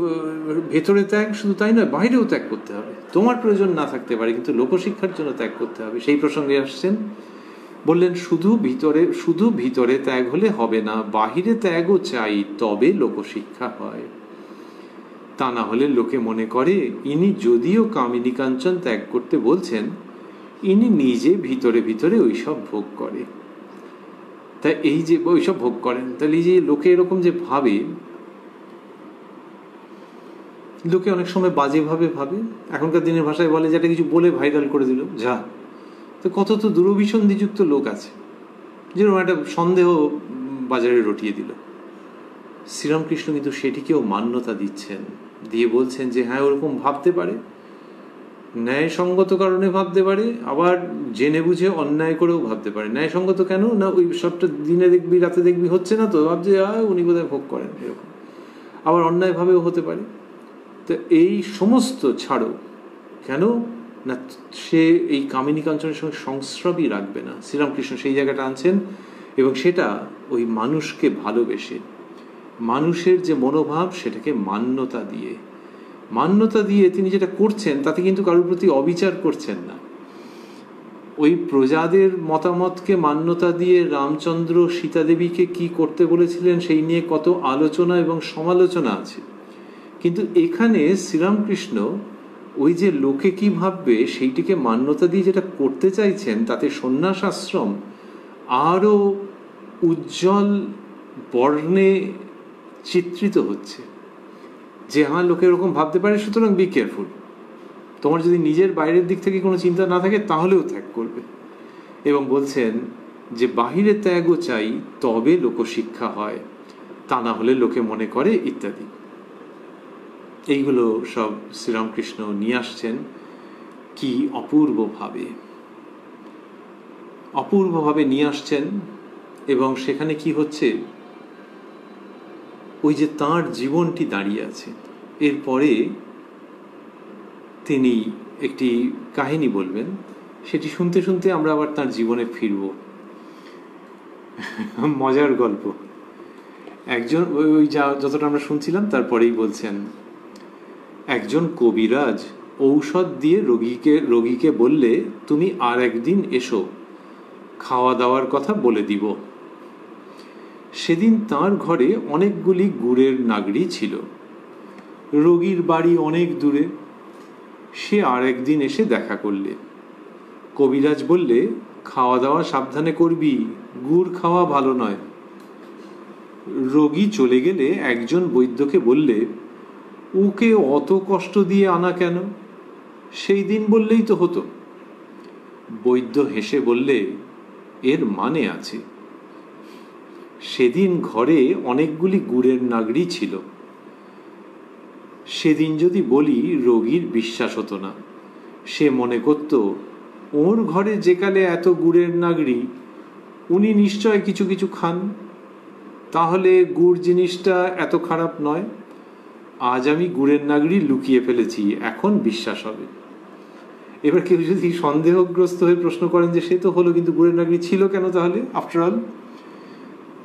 ভেতরে ত্যাগ শুধু তাই নয়, বাইরেও ত্যাগ করতে হবে। তোমার প্রয়োজন না থাকতে পারে কিন্তু লোকশিক্ষার জন্য ত্যাগ করতে হবে। সেই প্রসঙ্গে আসছেন, বললেন শুধু ভিতরে ত্যাগ হলে হবে না, বাহিরে ত্যাগও চাই, তবে লোকশিক্ষা হয়। তা না হলে লোকে মনে করে ইনি যদিও কামিনী কাঞ্চন ত্যাগ করতে বলছেন, ইনি নিজে ভিতরে ভিতরে ওইসব ভোগ করে। তা এই যে ওইসব ভোগ করেন, তাহলে এই যে লোকে এরকম যে ভাবে, লোকে অনেক সময় বাজেভাবে ভাবে। এখনকার দিনের ভাষায় বলে যেটা কিছু বলে ভাইরাল করে দিল যা। তো কত তো দুরভিসন্ধিযুক্ত লোক আছে, যেরকম একটা সন্দেহ বাজারে রটিয়ে দিল। শ্রীরামকৃষ্ণ কিন্তু সেটিকেও মান্যতা দিচ্ছেন, দিয়ে বলছেন যে হ্যাঁ ওরকম ভাবতে পারে, ন্যায়সঙ্গত কারণে ভাবতে পারে, আবার জেনে বুঝে অন্যায় করেও ভাবতে পারে। ন্যায়সঙ্গত কেন না, ওই সবটা দিনে দেখবি রাতে দেখবি হচ্ছে না, তো ভাবছে উনি বোধহয় ভোগ করেন, এরকম। আবার অন্যায়ভাবেও হতে পারে। তো এই সমস্ত ছাড়ো, কেন না সে এই কামিনী কাঞ্চনের সঙ্গে সংস্রবই রাখবে না। শ্রীরামকৃষ্ণ সেই জায়গাটা আনছেন, এবং সেটা ওই মানুষকে ভালোবেসে, মানুষের যে মনোভাব সেটাকে মান্যতা দিয়ে তিনি যেটা করছেন তাতে কিন্তু কারোর প্রতি অবিচার করছেন না। ওই প্রজাদের মতামতকে মান্যতা দিয়ে রামচন্দ্র সীতাদেবীকে কি করতে বলেছিলেন সেই নিয়ে কত আলোচনা এবং সমালোচনা আছে। কিন্তু এখানে শ্রীরামকৃষ্ণ ওই যে লোকে কি ভাববে সেইটিকে মান্যতা দিয়ে যেটা করতে চাইছেন, তাতে সন্ন্যাস আশ্রম আরো উজ্জ্বল বর্ণে চিত্রিত হচ্ছে, যে হ্যাঁ লোকে এরকম ভাবতে পারে, সুতরাং বি কেয়ারফুল। তোমার যদি নিজের বাইরের দিক থেকে কোনো চিন্তা না থাকে তাহলেও ত্যাগ করবে। এবং বলছেন যে বাহিরে ত্যাগও চাই, তবে লোকশিক্ষা হয়, তা না হলে লোকে মনে করে, ইত্যাদি। এইগুলো সব শ্রীরামকৃষ্ণ নিয়ে আসছেন কি অপূর্বভাবে নিয়ে আসছেন। এবং সেখানে কি হচ্ছে, ওই যে তাঁর জীবনটি দাঁড়িয়ে আছে, এরপরে তিনি একটি কাহিনী বলবেন, সেটি শুনতে শুনতে আমরা আবার তাঁর জীবনে ফিরব। মজার গল্প। একজন ওই যতটা আমরা শুনছিলাম তারপরেই বলছেন, একজন কবিরাজ ঔষধ দিয়ে রোগীকে বললে, তুমি আর একদিন এসো, খাওয়া দাওয়ার কথা বলে দিব। সেদিন তার ঘরে অনেকগুলি গুড়ের নাগড়ি ছিল। রোগীর বাড়ি অনেক দূরে। সে আর একদিন এসে দেখা করলে। কবিরাজ বললে, খাওয়া দাওয়া সাবধানে করবি, গুড় খাওয়া ভালো নয়। রোগী চলে গেলে একজন বৈদ্যকে বললে, ওকে অত কষ্ট দিয়ে আনা কেন, সেই দিন বললেই তো হতো। বৈদ্য হেসে বললে, এর মানে আছে। সেদিন ঘরে অনেকগুলি গুড়ের নাগড়ি ছিল। সেদিন যদি বলি, রোগীর বিশ্বাস হতো না। সে মনে করত, ওর ঘরে যেকালে এত গুড়ের নাগড়ি, উনি নিশ্চয় কিছু কিছু খান, তাহলে গুড় জিনিসটা এত খারাপ নয়। আজ আমি গুড়ের নাগড়ি লুকিয়ে ফেলেছি, এখন বিশ্বাস হবে। এবার কেউ যদি সন্দেহগ্রস্ত হয়ে প্রশ্ন করেন যে সে তো হলো, কিন্তু গুড়ের নাগড়ি ছিল কেন তাহলে? আফটার অল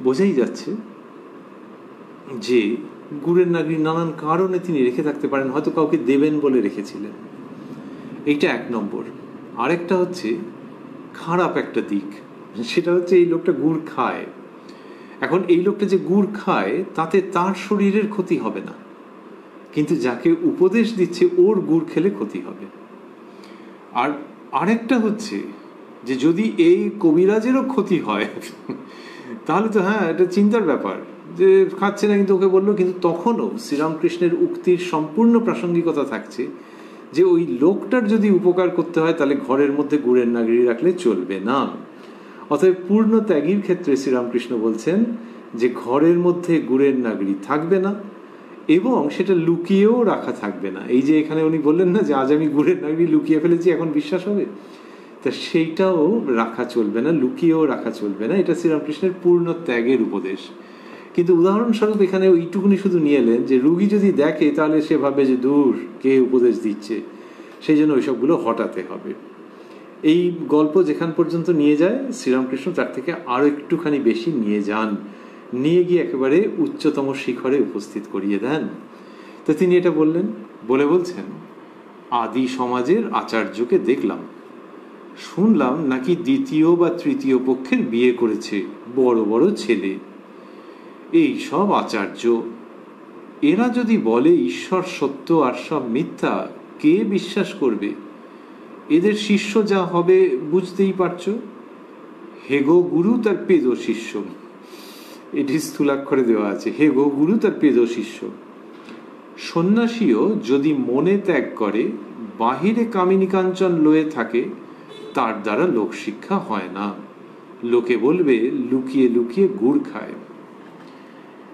বোঝাই যাচ্ছে যে গুড়ের নাগড়ি নানান কারণে তিনি রেখে থাকতে পারেন, হয়তো কাউকে দেবেন বলে রেখেছিলেন। এইটা এক নম্বর। আরেকটা হচ্ছে খারাপ একটা দিক, সেটা হচ্ছে এই লোকটা গুড় খায়। এখন এই লোকটা যে গুড় খায় তাতে তার শরীরের ক্ষতি হবে না, কিন্তু যাকে উপদেশ দিচ্ছে ওর গুড় খেলে ক্ষতি হবে। আর আরেকটা হচ্ছে যে যদি এই কবিরাজেরও ক্ষতি হয় তাহলে তো হ্যাঁ, এটা চিন্তার ব্যাপার যে খাচ্ছে না কিন্তু ওকে বললো, কিন্তু তখনও শ্রীরামকৃষ্ণের উক্তির সম্পূর্ণ প্রাসঙ্গিকতা থাকছে যে ওই লোকটার যদি উপকার করতে হয় তাহলে ঘরের মধ্যে গুড়ের নাগড়ি রাখলে চলবে না। অতএব পূর্ণ ত্যাগীর ক্ষেত্রে শ্রীরামকৃষ্ণ বলছেন যে ঘরের মধ্যে গুড়ের নাগড়ি থাকবে না এবং সেটা লুকিয়েও রাখা থাকবে না। এই যে এখানে উনি বললেন না যে আজ আমি গুড়ের নাগড়ি লুকিয়ে ফেলেছি, এখন বিশ্বাস হবে, তা সেইটাও রাখা চলবে না, লুকিয়েও রাখা চলবে না। এটা শ্রীরামকৃষ্ণের পূর্ণ ত্যাগের উপদেশ। কিন্তু উদাহরণস্বরূপ এখানে ওইটুকুনি শুধু নিয়ে এলেন যে রুগী যদি দেখে তাহলে সে ভাবে যে দূর, কে উপদেশ দিচ্ছে, সেই জন্য ওইসবগুলো হটাতে হবে। এই গল্প যেখান পর্যন্ত নিয়ে যায় শ্রীরামকৃষ্ণ তার থেকে আরো একটুখানি বেশি নিয়ে যান, নিয়ে গিয়ে একেবারে উচ্চতম শিখরে উপস্থিত করিয়ে দেন। তো তিনি এটা বললেন, বলছেন, আদি সমাজের আচার্যকে দেখলাম, শুনলাম নাকি দ্বিতীয় বা তৃতীয় পক্ষের বিয়ে করেছে বড় বড় ছেলে। এই সব আচার্য, এরা যদি বলে ঈশ্বর সত্য আর সব মিথ্যা, কে বিশ্বাস করবে? এদের শিষ্য যা হবে বুঝতেই পারছো। হেগো গুরু তার পেদ শিষ্য, এটি স্থূলাক্ষরে দেওয়া আছে, হেগো গুরু তার পেদ শিষ্য। সন্ন্যাসীও যদি মনে ত্যাগ করে, বাহিরে কামিনী কাঞ্চন লয়ে থাকে, তার দ্বারা লোকশিক্ষা হয় না। লোকে বলবে লুকিয়ে লুকিয়ে গুড় খায়।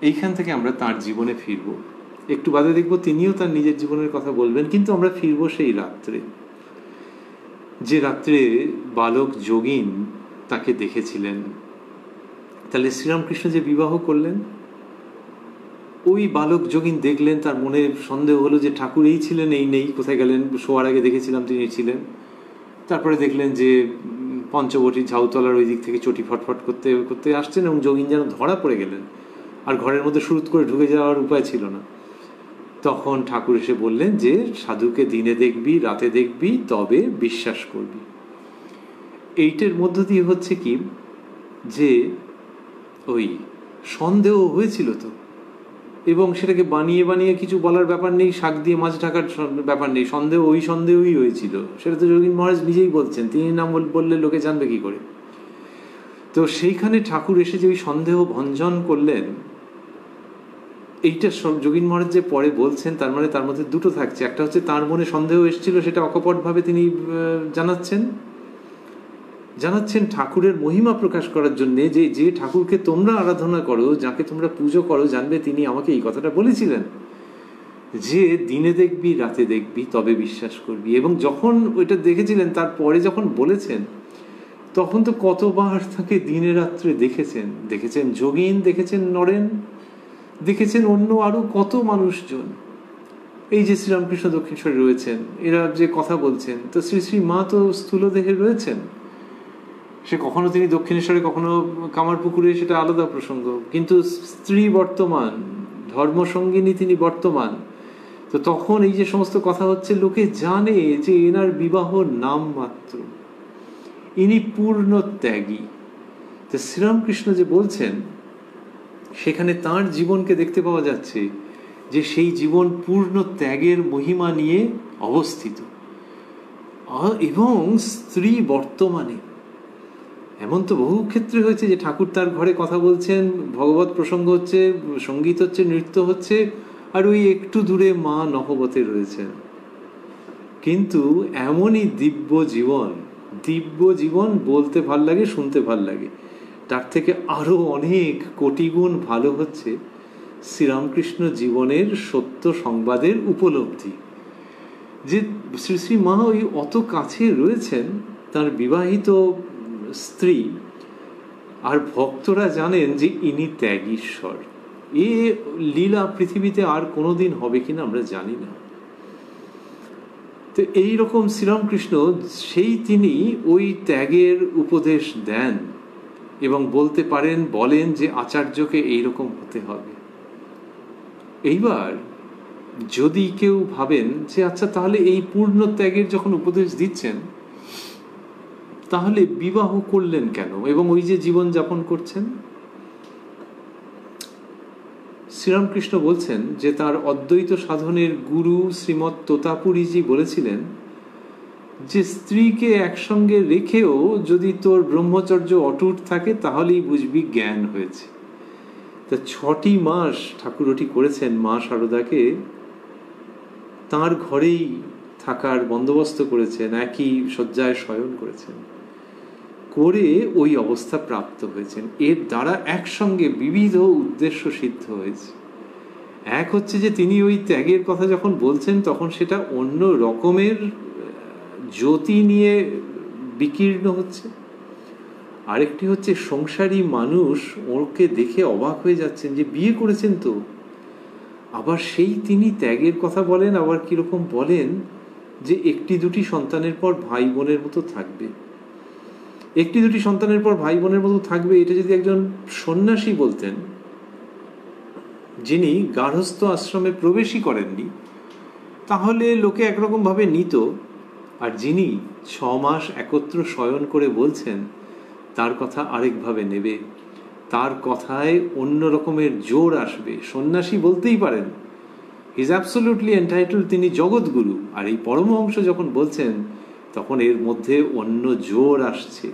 এইখান থেকে আমরা তার জীবনে ফিরব। একটু বাদে দেখব তিনিও তার নিজের জীবনের কথা বলবেন, কিন্তু আমরা ফিরব সেই রাত্রে, যে রাত্রে বালক যোগীন তাকে দেখেছিলেন। তাহলে শ্রীরামকৃষ্ণ যে বিবাহ করলেন, ওই বালক যোগীন দেখলেন, তার মনে সন্দেহ হলো যে ঠাকুর এই ছিলেন, এই নেই, কোথায় গেলেন? শোয়ার আগে দেখেছিলাম তিনি ছিলেন। তারপরে দেখলেন যে পঞ্চবটির ঝাউতলার ওই দিক থেকে চটি ফটফট করতে করতে আসছেন এবং যোগীন যেন ধরা পড়ে গেলেন, আর ঘরের মধ্যে শুরুত করে ঢুকে যাওয়ার উপায় ছিল না। তখন ঠাকুর এসে বললেন যে সাধুকে দিনে দেখবি, রাতে দেখবি, তবে বিশ্বাস করবি। এইটার মধ্য দিয়ে হচ্ছে কি যে ওই সন্দেহ হয়েছিল তো, এবং সেটাকে বানিয়ে বানিয়ে কিছু বলার ব্যাপার নেই, শাক দিয়ে মাছ ঢাকার ব্যাপার নেই, সন্দেহ ওই সন্দেহই হয়েছিল। সেটা তো যোগীন মহারাজ নিজেই বলছেন, তিনি নাম বললে লোকে জানবে কি করে? তো সেইখানে ঠাকুর এসে যে ওই সন্দেহ ভঞ্জন করলেন, এইটা যোগীন মহারাজ যে পরে বলছেন, তার মানে তার মধ্যে দুটো থাকছে। একটা হচ্ছে তার মনে সন্দেহ এসেছিল, সেটা অকপটভাবে তিনি জানাচ্ছেন ঠাকুরের মহিমা প্রকাশ করার জন্য, যে যে ঠাকুরকে তোমরা আরাধনা করো, যাকে তোমরা পুজো করো, জানবে তিনি আমাকে এই কথাটা বলেছিলেন যে দিনে দেখবি, রাতে দেখবি, তবে বিশ্বাস করবি। এবং যখন ওইটা দেখেছিলেন, তারপরে যখন বলেছেন, তখন তো কতবার তাকে দিনে রাত্রে দেখেছেন যোগীন, দেখেছেন নরেন, দেখেছেন অন্য আরো কত মানুষজন। এই যে শ্রীরামকৃষ্ণ দক্ষিণেশ্বরে রয়েছেন, এরা যে কথা বলছেন, তো শ্রী শ্রী মা তো স্থূল দেহে রয়েছেন, সে কখনো তিনি দক্ষিণেশ্বরে, কখনো কামারপুকুরে, সেটা আলাদা প্রসঙ্গ, কিন্তু স্ত্রী বর্তমান, ধর্মসঙ্গিনী তিনি বর্তমান। তো তখন এই যে সমস্ত কথা হচ্ছে, লোকে জানে যে এনার বিবাহ নাম মাত্র, ইনি পূর্ণ ত্যাগী। তো শ্রীরামকৃষ্ণ যে বলছেন, সেখানে তার জীবনকে দেখতে পাওয়া যাচ্ছে যে সেই জীবন পূর্ণ ত্যাগের মহিমা নিয়ে অবস্থিত, এবং স্ত্রী বর্তমানে। এমন তো বহু ক্ষেত্রে হয়েছে যে ঠাকুর তার ঘরে কথা বলছেন, ভগবত প্রসঙ্গ হচ্ছে, সঙ্গীত হচ্ছে, নৃত্য হচ্ছে, আর ওই একটু দূরে মা নহবতে রয়েছেন। কিন্তু এমনই দিব্য জীবন বলতে ভাল লাগে, শুনতে ভাল লাগে, তার থেকে আরো অনেক কোটি গুণ ভালো হচ্ছে শ্রীরামকৃষ্ণ জীবনের সত্য সংবাদের উপলব্ধি, যে শ্রী শ্রী মা ওই অত কাছে রয়েছেন, তার বিবাহিত স্ত্রী, আর ভক্তরা জানেন যে ইনি ত্যাগীশ্বর। এ লীলা পৃথিবীতে আর কোনোদিন হবে কিনা আমরা জানি না। তো এইরকম শ্রীরামকৃষ্ণ তিনি ওই ত্যাগের উপদেশ দেন এবং বলেন যে আচার্যকে এইরকম হতে হবে। এইবার যদি কেউ ভাবেন যে আচ্ছা, তাহলে এই পূর্ণ ত্যাগের যখন উপদেশ দিচ্ছেন, তাহলে বিবাহ করলেন কেন এবং ওই যে জীবন যাপন করছেন? শ্রীরামকৃষ্ণ বলছেন যে তার অদ্বৈত সাধনের গুরু শ্রীমৎ তোতাপুরীজি বলেছিলেন যে স্ত্রীকে একসঙ্গে রেখেও যদি তোর ব্রহ্মচর্য অটুট থাকে, তাহলেই বুঝবি জ্ঞান হয়েছে। তা 6টি মাস ঠাকুর ওটি করেছেন, মা শারদাকে তার ঘরেই থাকার বন্দোবস্ত করেছেন, একই শয্যায় শয়ন করেছেন, করে ওই অবস্থা প্রাপ্ত হয়েছেন। এর দ্বারা একসঙ্গে বিবিধ উদ্দেশ্য সিদ্ধ হয়েছে। এক হচ্ছে যে তিনি ওই ত্যাগের কথা যখন বলছেন, তখন সেটা অন্য রকমের জ্যোতি নিয়ে বিকীর্ণ হচ্ছে। আরেকটি হচ্ছে সংসারী মানুষ ওকে দেখে অবাক হয়ে যাচ্ছেন যে বিয়ে করেছেন তো, আবার সেই তিনি ত্যাগের কথা বলেন, আবার কিরকম বলেন যে একটি দুটি সন্তানের পর ভাই বোনের মতো থাকবে। একটি দুটি সন্তানের পর ভাই বোনের মতো থাকবে, এটা যদি একজন সন্ন্যাসী বলতেন, যিনি গার্হস্থ আশ্রমে প্রবেশই করেননি, তাহলে লোকে একরকম ভাবে নিত। আর যিনি 6 মাস একত্র শয়ন করে বলছেন, তার কথা আরেকভাবে নেবে, তার কথায় অন্য রকমের জোর আসবে। সন্ন্যাসী বলতেই পারেন, হি ইজ অ্যাবসলিউটলি এন্টাইটেলড, তিনি জগৎগুরু। আর এই পরমহংস যখন বলছেন, তখন এর মধ্যে অন্য জোর আসছে।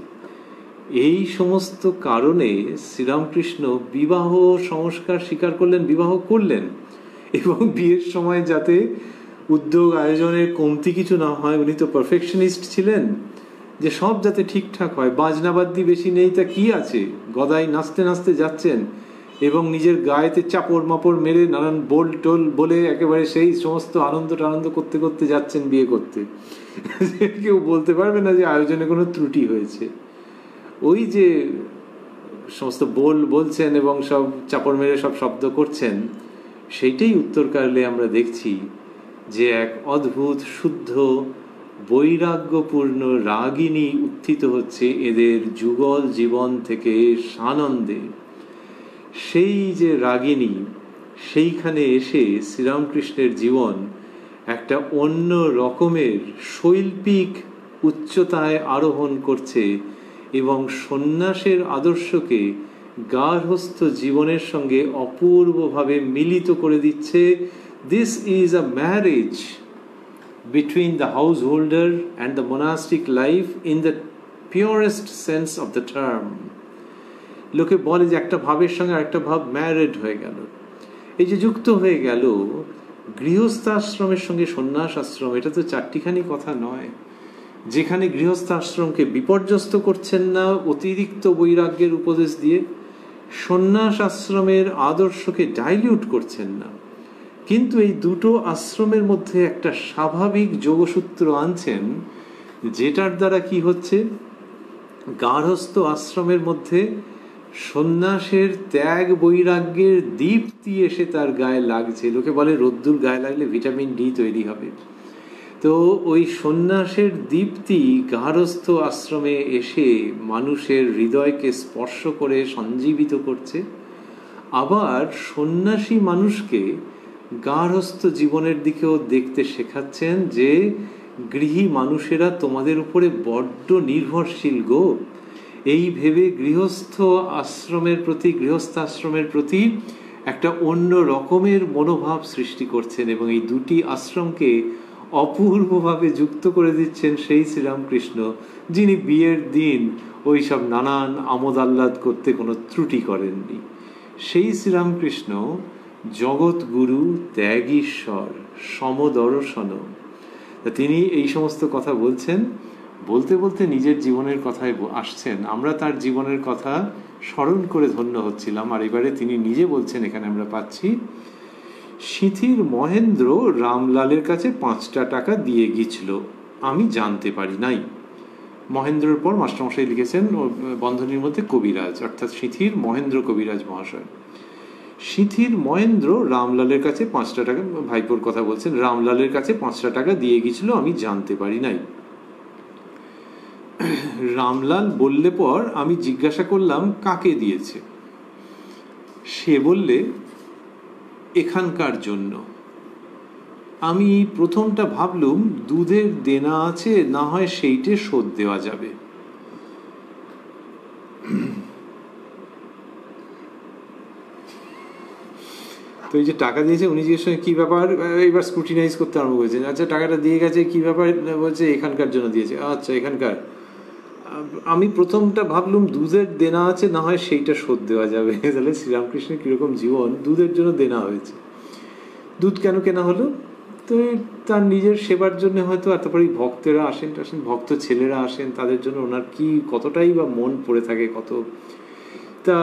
এই সমস্ত কারণে শ্রীরামকৃষ্ণ বিবাহ সংস্কার স্বীকার করলেন, বিবাহ করলেন, এবং বিয়ের সময় যাতে উদ্যোগ আয়োজনের কমতি কিছু না হয়, উনি তো পারফেকশনিস্ট ছিলেন, যে সব যাতে ঠিকঠাক হয়, বাজনাবাদ্যি বেশি নেই, তা কি আছে, গদাই নাচতে নাচতে যাচ্ছেন এবং নিজের গায়েতে চাপড় মাপড় মেরে নানান বোল টোল বলে একেবারে সেই সমস্ত আনন্দ টানন্দ করতে করতে যাচ্ছেন বিয়ে করতে। কেউ বলতে পারবে না যে আয়োজনে কোনো ত্রুটি হয়েছে। ওই যে সমস্ত বলছেন এবং সব চাপড় মেরে সব শব্দ করছেন, সেইটাই উত্তরকালে আমরা দেখছি যে এক অদ্ভুত শুদ্ধ বৈরাগ্যপূর্ণ রাগিনী উত্থিত হচ্ছে এদের যুগল জীবন থেকে সানন্দে। সেই যে রাগিনী, সেইখানে এসে শ্রীরামকৃষ্ণের জীবন একটা অন্য রকমের শৈল্পিক উচ্চতায় আরোহণ করছে এবং সন্ন্যাসের আদর্শকে গার্হস্থ জীবনের সঙ্গে অপূর্বভাবে মিলিত করে দিচ্ছে। This is a marriage between the householder and the monastic life in the purest sense of the term. লোকে বলে যে একটা ভাবের সঙ্গে আরেকটা ভাব ম্যারিড হয়ে গেল। এই যে যুক্ত হয়ে গেল গৃহস্থাশ্রমের সঙ্গে সন্ন্যাস আশ্রম, এটা তো চারটিখানি কথা নয়। যেখানে গৃহস্থাশ্রমকে বিপর্যস্ত করছেন না অতিরিক্ত বৈরাগ্যের উপদেশ দিয়ে, সন্ন্যাস আশ্রমের আদর্শকে ডাইলিউট করছেন না, কিন্তু এই দুটো আশ্রমের মধ্যে একটা স্বাভাবিক যোগসূত্র আনছেন, যেটার দ্বারা কি হচ্ছে, গার্হস্থ আশ্রমের মধ্যে সন্ন্যাসের ত্যাগ বৈরাগ্যের দীপ্তি এসে তার গায়ে লাগছে। লোকে বলে রোদ্দুর গায়ে লাগলে ভিটামিন ডি তৈরি হবে। তো ওই সন্ন্যাসের দীপ্তি গার্হস্থ আশ্রমে এসে মানুষের হৃদয়কে স্পর্শ করে সঞ্জীবিত করছে। আবার সন্ন্যাসী মানুষকে গার্হস্থ জীবনের দিকেও দেখতে শেখাচ্ছেন যে গৃহী মানুষেরা তোমাদের উপরে বড্ড নির্ভরশীল গো। এই ভেবে গৃহস্থাশ্রমের প্রতি একটা অন্য রকমের মনোভাব সৃষ্টি করছেন এবং এই দুটি আশ্রমকে অপূর্বভাবে যুক্ত করে দিচ্ছেন সেই শ্রীরামকৃষ্ণ, যিনি বিয়ের দিন ওই সব নানান আমোদ আহ্লাদ করতে কোনো ত্রুটি করেননি। সেই শ্রীরামকৃষ্ণ জগৎগুরু, ত্যাগীশ্বর, সমদর্শন। তিনি এই সমস্ত কথা বলছেন। বলতে বলতে নিজের জীবনের কথায় আসছেন। আমরা তার জীবনের কথা স্মরণ করে ধন্য হচ্ছিলাম। আর এবারে তিনি নিজে বলছেন, এখানে আমরা পাচ্ছি, সিঁথির মহেন্দ্র রামলালের কাছে 5টা টাকা দিয়ে গিয়েছিল, আমি জানতে পারি নাই। মহেন্দ্রর পর মাস্টারমশাই লিখেছেন বন্ধনীর মধ্যে কবিরাজ, অর্থাৎ সিঁথির মহেন্দ্র কবিরাজ মহাশয়। সিঁথির মহেন্দ্র রামলালের কাছে 5টা টাকা, ভাইপোর কথা বলছেন, রামলালের কাছে 5টা টাকা দিয়ে গিয়েছিল, আমি জানতে পারি নাই। রামলাল বললে পর আমি জিজ্ঞাসা করলাম কাকে দিয়েছে। সে বললে এখানকার জন্য। আমি প্রথমটা ভাবলুম দুধের দেনা আছে, না হয় সেইটে শোধ দেওয়া যাবে। তো এই যে টাকা দিয়েছে, উনি জিজ্ঞেস করেন কি ব্যাপার, এবার স্ক্রুটিনাইজ করতে আরম্ভ করেছেন। আচ্ছা টাকাটা দিয়ে গেছে, কি ব্যাপার? বলছে এখানকার জন্য দিয়েছে। আচ্ছা এখানকার। আমি প্রথমটা ভাবলুম দুধের দেনা আছে, না হয় সেইটা শোধ দেওয়া যাবে। তাহলে শ্রীরামকৃষ্ণের কিরকম জীবন, দুধের জন্য দেনা হয়েছে। দুধ কেন কেনা হলো? তো তার নিজের সেবার জন্য হয়তো। আর তারপরে ভক্তেরা আসেন, ভক্ত ছেলেরা আসেন, তাদের জন্য ওনার কি কতটাই বা মন পড়ে থাকে কত। তা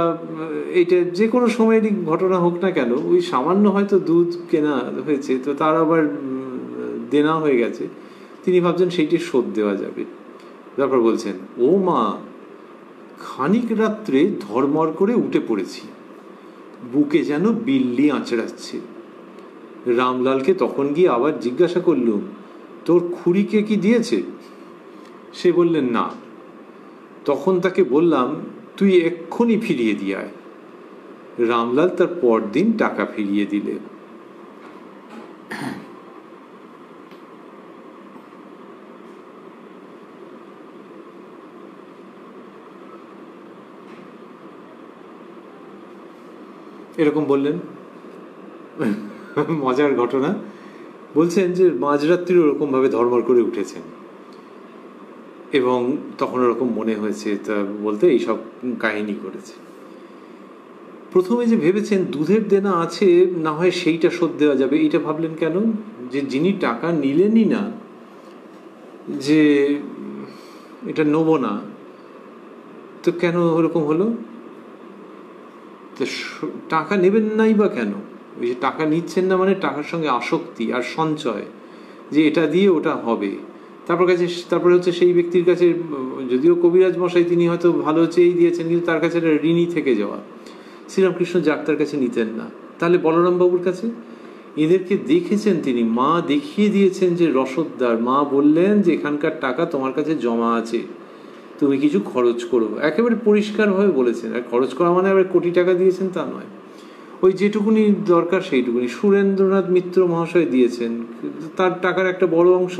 এইটা যে কোনো সময়েরই ঘটনা হোক না কেন, ওই সামান্য হয়তো দুধ কেনা হয়েছে, তো তার আবার দেনা হয়ে গেছে। তিনি ভাবছেন সেইটি শোধ দেওয়া যাবে। তারপর বলছেন, ও মা, খানিক রাত্রে ধর্মর করে উঠে পড়েছি, বুকে যেন বিল্লি আঁচড়াচ্ছে। রামলালকে তখন গিয়ে আবার জিজ্ঞাসা করলুম, তোর খুড়িকে কি দিয়েছে? সে বললেন না। তখন তাকে বললাম, তুই এক্ষুনি ফিরিয়ে দিয়ে আয়। রামলাল তার পরদিন টাকা ফিরিয়ে দিলে। এরকম বললেন, মজার ঘটনা। বলছেন যে মাঝরাত্রি ওরকম ভাবে ধর্মর করে উঠেছেন এবং তখন ওরকম মনে হয়েছে, তা বলতে এইসব কাহিনী করেছে। প্রথমে যে ভেবেছেন দুধের দেনা আছে, না হয় সেইটা শোধ দেওয়া যাবে, এটা ভাবলেন কেন? যে যিনি টাকা নিলেনই না, যে এটা নেব না, তো কেন ওরকম হলো? তো টাকা নেবেন নাই বা কেন? ওই যে টাকা নিচ্ছেন না মানে টাকার সঙ্গে আসক্তি আর সঞ্চয়, যে এটা দিয়ে ওটা হবে। তারপরে হচ্ছে সেই ব্যক্তির কাছে, যদিও কবিরাজ মশাই তিনি হয়তো ভালো চেয়েই দিয়েছেন, কিন্তু তার কাছে একটা ঋণী থেকে যাওয়া। শ্রীরামকৃষ্ণ যাক্তার কাছে নিতেন না, তাহলে বলরাম বাবুর কাছে? এদেরকে দেখেছেন তিনি, মা দেখিয়ে দিয়েছেন যে রসদদার। মা বললেন যে এখানকার টাকা তোমার কাছে জমা আছে, তুমি কিছু খরচ করো। একেবারে পরিষ্কারভাবে বলেছেন। আর খরচ করা মানে আবার কোটি টাকা দিয়েছেন তা নয়, ওই যেটুকুনি দরকার সেইটুকুনি। সুরেন্দ্রনাথ মিত্র মহাশয় দিয়েছেন, তার টাকার একটা বড় অংশ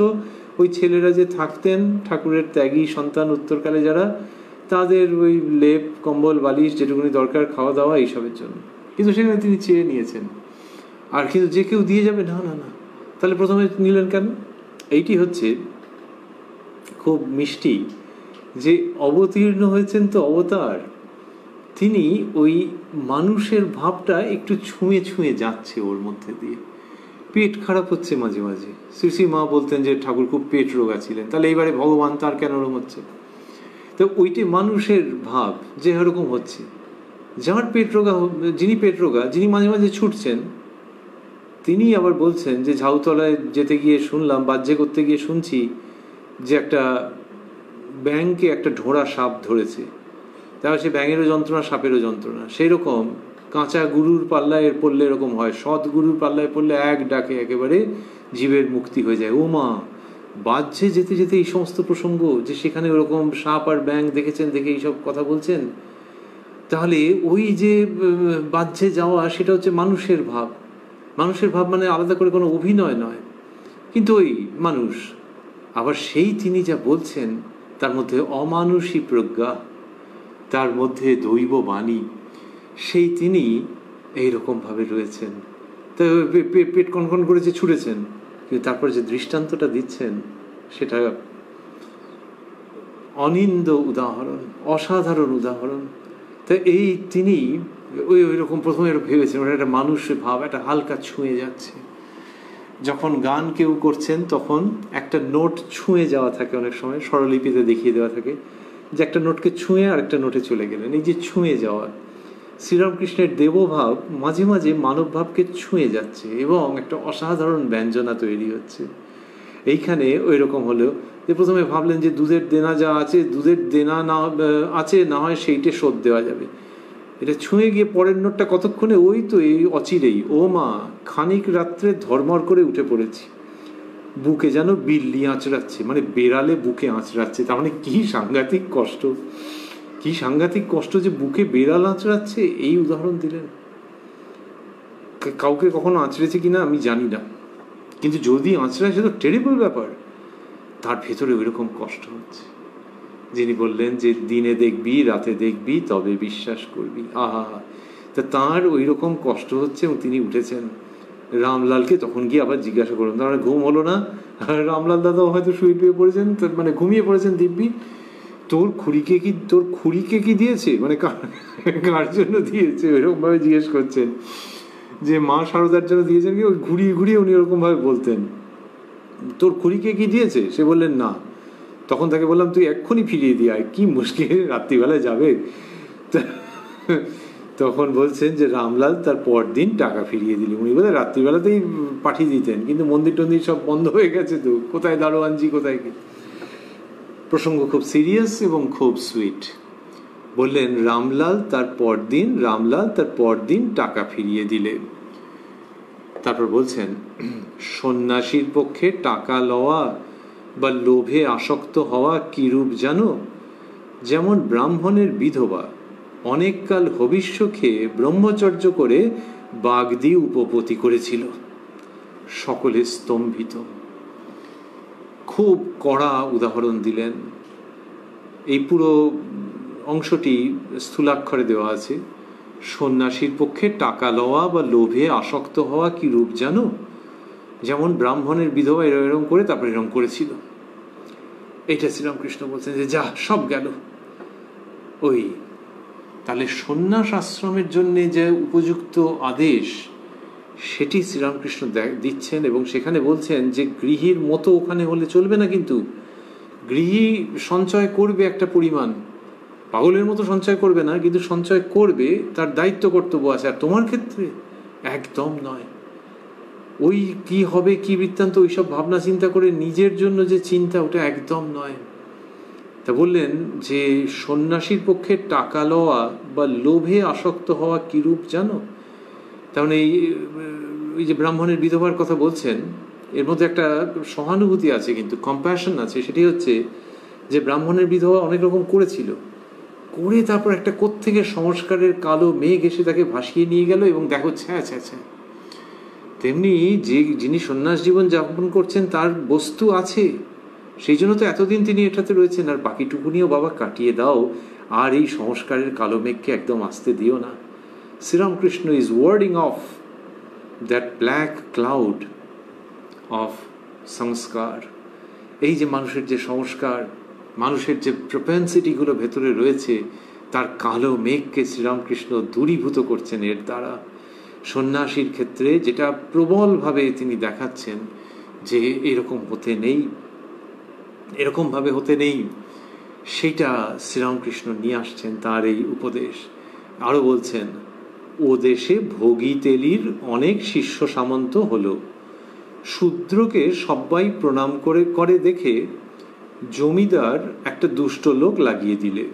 ওই ছেলেরা যে থাকতেন, ঠাকুরের ত্যাগী সন্তান উত্তরকালে যারা, তাদের ওই লেপ কম্বল বালিশ যেটুকুনি দরকার, খাওয়া দাওয়া এইসবের জন্য। কিন্তু সেখানে তিনি চেয়ে নিয়েছেন। আর কিন্তু যে কেউ দিয়ে যাবে, না না না, তাহলে প্রথমে নিলেন কেন? এইটি হচ্ছে খুব মিষ্টি, যে অবতীর্ণ হয়েছেন তো অবতার, তিনি ওই মানুষের ভাবটা একটু ছুঁয়ে ছুঁয়ে যাচ্ছে ওর মধ্যে দিয়ে। পেট খারাপ হচ্ছে মাঝে মাঝে, শ্রী মা বলতেন যে ঠাকুর খুব পেট রোগা ছিলেন, তাহলে এইবারে ভগবান তার কেন ওরকম হচ্ছে? তো ওইটি মানুষের ভাব যে এরকম হচ্ছে। যার পেট রোগা, যিনি পেট রোগা, যিনি মাঝে মাঝে ছুটছেন, তিনি আবার বলছেন যে ঝাউতলায় যেতে গিয়ে শুনলাম, বাহ্যে করতে গিয়ে শুনছি যে একটা ব্যাঙকে একটা ঢোড়া সাপ ধরেছে। তাহলে সে ব্যাঙেরও যন্ত্রণা, সাপেরও যন্ত্রণা। সেই রকম কাঁচা গুরুর পাল্লায় পড়লে এরকম হয়, সৎ গুরুর পাল্লায় পড়লে এক ডাকে একেবারে জীবের মুক্তি হয়ে যায়। ও মা, বাহ্যে যেতে যেতে এই সমস্ত প্রসঙ্গ, যে সেখানে ওরকম সাপ আর ব্যাঙ দেখেছেন, দেখে এইসব কথা বলছেন, তাহলে ওই যে বাহ্যে যাওয়া সেটা হচ্ছে মানুষের ভাব। মানুষের ভাব মানে আলাদা করে কোনো অভিনয় নয়, কিন্তু ওই মানুষ। আবার সেই তিনি যা বলছেন তার মধ্যে অমানুষী প্রজ্ঞা, তার মধ্যে দৈব বাণী, সেই তিনি এইরকমভাবে রয়েছেন। তো পেট কনকন করেছে, ছুটেছেন, কিন্তু তারপর যে দৃষ্টান্তটা দিচ্ছেন সেটা অনিন্দ উদাহরণ, অসাধারণ উদাহরণ। তা এই তিনি ওই রকম প্রথমে ভেবেছেন ওটা একটা মানুষের ভাব, একটা হালকা ছুঁয়ে যাচ্ছে। যখন গান কেউ করছেন তখন একটা নোট ছুঁয়ে যাওয়া থাকে, অনেক সময় স্বরলিপিতে দেখিয়ে দেওয়া থাকে যে একটা নোটকে ছুঁয়ে আর একটা নোটে চলে গেলেন। এই যে ছুঁয়ে যাওয়া, শ্রীরামকৃষ্ণের দেবভাব মাঝে মাঝে মানব ভাবকে ছুঁয়ে যাচ্ছে এবং একটা অসাধারণ ব্যঞ্জনা তৈরি হচ্ছে। এইখানে ওই রকম হলেও যে প্রথমে ভাবলেন যে দুধের দেনা যা আছে, দুধের দেনা না আছে, না হয় সেইটে শোধ দেওয়া যাবে। এটা ছুঁয়ে গিয়ে পরের নোটটা কতক্ষণে, ওই তো এই অচিরেই, ও মা খানিক রাত্রে ধর্মর করে উঠে পড়েছি, বুকে যেন বিল্লি আঁচড়াচ্ছে, মানে বেড়ালে বুকে আঁচড়াচ্ছে। তার মানে কি সাংঘাতিক কষ্ট, কি সাংঘাতিক কষ্ট যে বুকে বেড়াল আঁচড়াচ্ছে। এই উদাহরণ দিলেন। কাউকে কখনো আঁচড়েছে কিনা আমি জানি না, কিন্তু যদি আঁচড়ায় সে তো টেরিবল ব্যাপার। তার ভেতরে ওই রকম কষ্ট হচ্ছে। যিনি বললেন যে দিনে দেখবি রাতে দেখবি তবে বিশ্বাস করবি, আহা, তা তাঁর ওই রকম কষ্ট হচ্ছে এবং তিনি উঠেছেন। রামলালকে তখন গিয়ে আবার জিজ্ঞাসা করুন, তার মানে ঘুম হলো না? রামলাল দাদাও হয়তো শুয়ে শুয়ে পড়েছেন, মানে ঘুমিয়ে পড়েছেন দিব্যি। তোর খুড়িকে কি দিয়েছে, মানে কার জন্য দিয়েছে, ওইরকম ভাবে জিজ্ঞেস করছেন। যে মা শারদার জন্য দিয়েছেন কি, ওই ঘুরিয়ে ঘুরিয়ে উনি ওরকম ভাবে বলতেন, তোর খুড়িকে কি দিয়েছে? সে বললেন না। তখন তাকে বললাম তুই এক্ষুনি ফিরিয়ে দিয়ে আয়, কি মুশকিল, রাত্রিবেলায় যাবে। তখন বলছেন যে রামলাল তার পরদিন টাকা ফিরিয়ে দিলি। উনি বলে রাত্রিবেলাতেই পাঠিয়ে দিতেন, কিন্তু মন্দির টন্দির সব বন্ধ হয়ে গেছে, তো কোথায় দারোয়ানজি, কোথায় কি। প্রসঙ্গ খুব সিরিয়াস এবং খুব সুইট। বললেন রামলাল তার পরদিন টাকা ফিরিয়ে দিলে। তারপর বলছেন সন্ন্যাসীর পক্ষে টাকা লওয়া বা লোভে আসক্ত হওয়া কিরূপ জানো? যেমন ব্রাহ্মণের বিধবা অনেককাল হবিষ্য খেয়ে ব্রহ্মচর্য করে বাগদি উপপত্তি করেছিল। সকলে স্তম্ভিত। খুব কড়া উদাহরণ দিলেন। এই পুরো অংশটি স্থূলাক্ষরে দেওয়া আছে। সন্ন্যাসীর পক্ষে টাকা লওয়া বা লোভে আসক্ত হওয়া কি রূপ জানো? যেমন ব্রাহ্মণের বিধবা এরম করে তারপর এরম করেছিল। এইটা শ্রীরামকৃষ্ণ বলছেন যে যা, সব গেল। ওই তাহলে সন্ন্যাস আশ্রমের জন্য যে উপযুক্ত আদেশ সেটি শ্রীরামকৃষ্ণ দিচ্ছেন, এবং সেখানে বলছেন যে গৃহীর মতো ওখানে হলে চলবে না, কিন্তু গৃহী সঞ্চয় করবে একটা পরিমাণ, পাগলের মতো সঞ্চয় করবে না, কিন্তু সঞ্চয় করবে, তার দায়িত্ব কর্তব্য আছে। আর তোমার ক্ষেত্রে একদম নয়। ওই কি হবে কি বৃত্তান্ত ওইসব ভাবনা চিন্তা করে নিজের জন্য যে চিন্তা, ওটা একদম নয়। তা বললেন যে সন্ন্যাসীর পক্ষে টাকা লওয়া বা লোভে আসক্ত হওয়া কিরূপ জানো? তার মানে এই যে ব্রাহ্মণের বিধবার কথা বলছেন, এর মধ্যে একটা সহানুভূতি আছে, কিন্তু কম্প্যাশন আছে। সেটি হচ্ছে যে ব্রাহ্মণের বিধবা অনেক রকম করেছিল, করে তারপর একটা কোত্থেকে সংস্কারের কালো মেঘ এসে তাকে ভাসিয়ে নিয়ে গেল, এবং দেখো ছ্যা ছ্যা ছ্যা। তেমনি যিনি সন্ন্যাস জীবন যাপন করছেন তার বস্তু আছে, সেই জন্য তো এতদিন তিনি এটাতে রয়েছেন। আর বাকিটুকুনিও বাবা কাটিয়ে দাও, আর এই সংস্কারের কালো মেঘকে একদম আসতে দিও না। Sri Ramakrishna is warding off that black cloud of সংস্কার। এই যে মানুষের যে সংস্কার, মানুষের যে প্রপেন্সিটিগুলো ভেতরে রয়েছে, তার কালো মেঘকে শ্রীরামকৃষ্ণ দূরীভূত করছেন এর দ্বারা। সন্ন্যাসীর ক্ষেত্রে যেটা প্রবলভাবে তিনি দেখাচ্ছেন যে এরকম হতে নেই, এরকমভাবে হতে নেই, সেটা শ্রীরামকৃষ্ণ নিয়ে আসছেন তার এই উপদেশ। আরও বলছেন, ও দেশে ভোগী তেলির অনেক শিষ্য সামন্ত হলো। শূদ্রকে সবাই প্রণাম করে দেখে জমিদার একটা দুষ্ট লোক লাগিয়ে দিলে,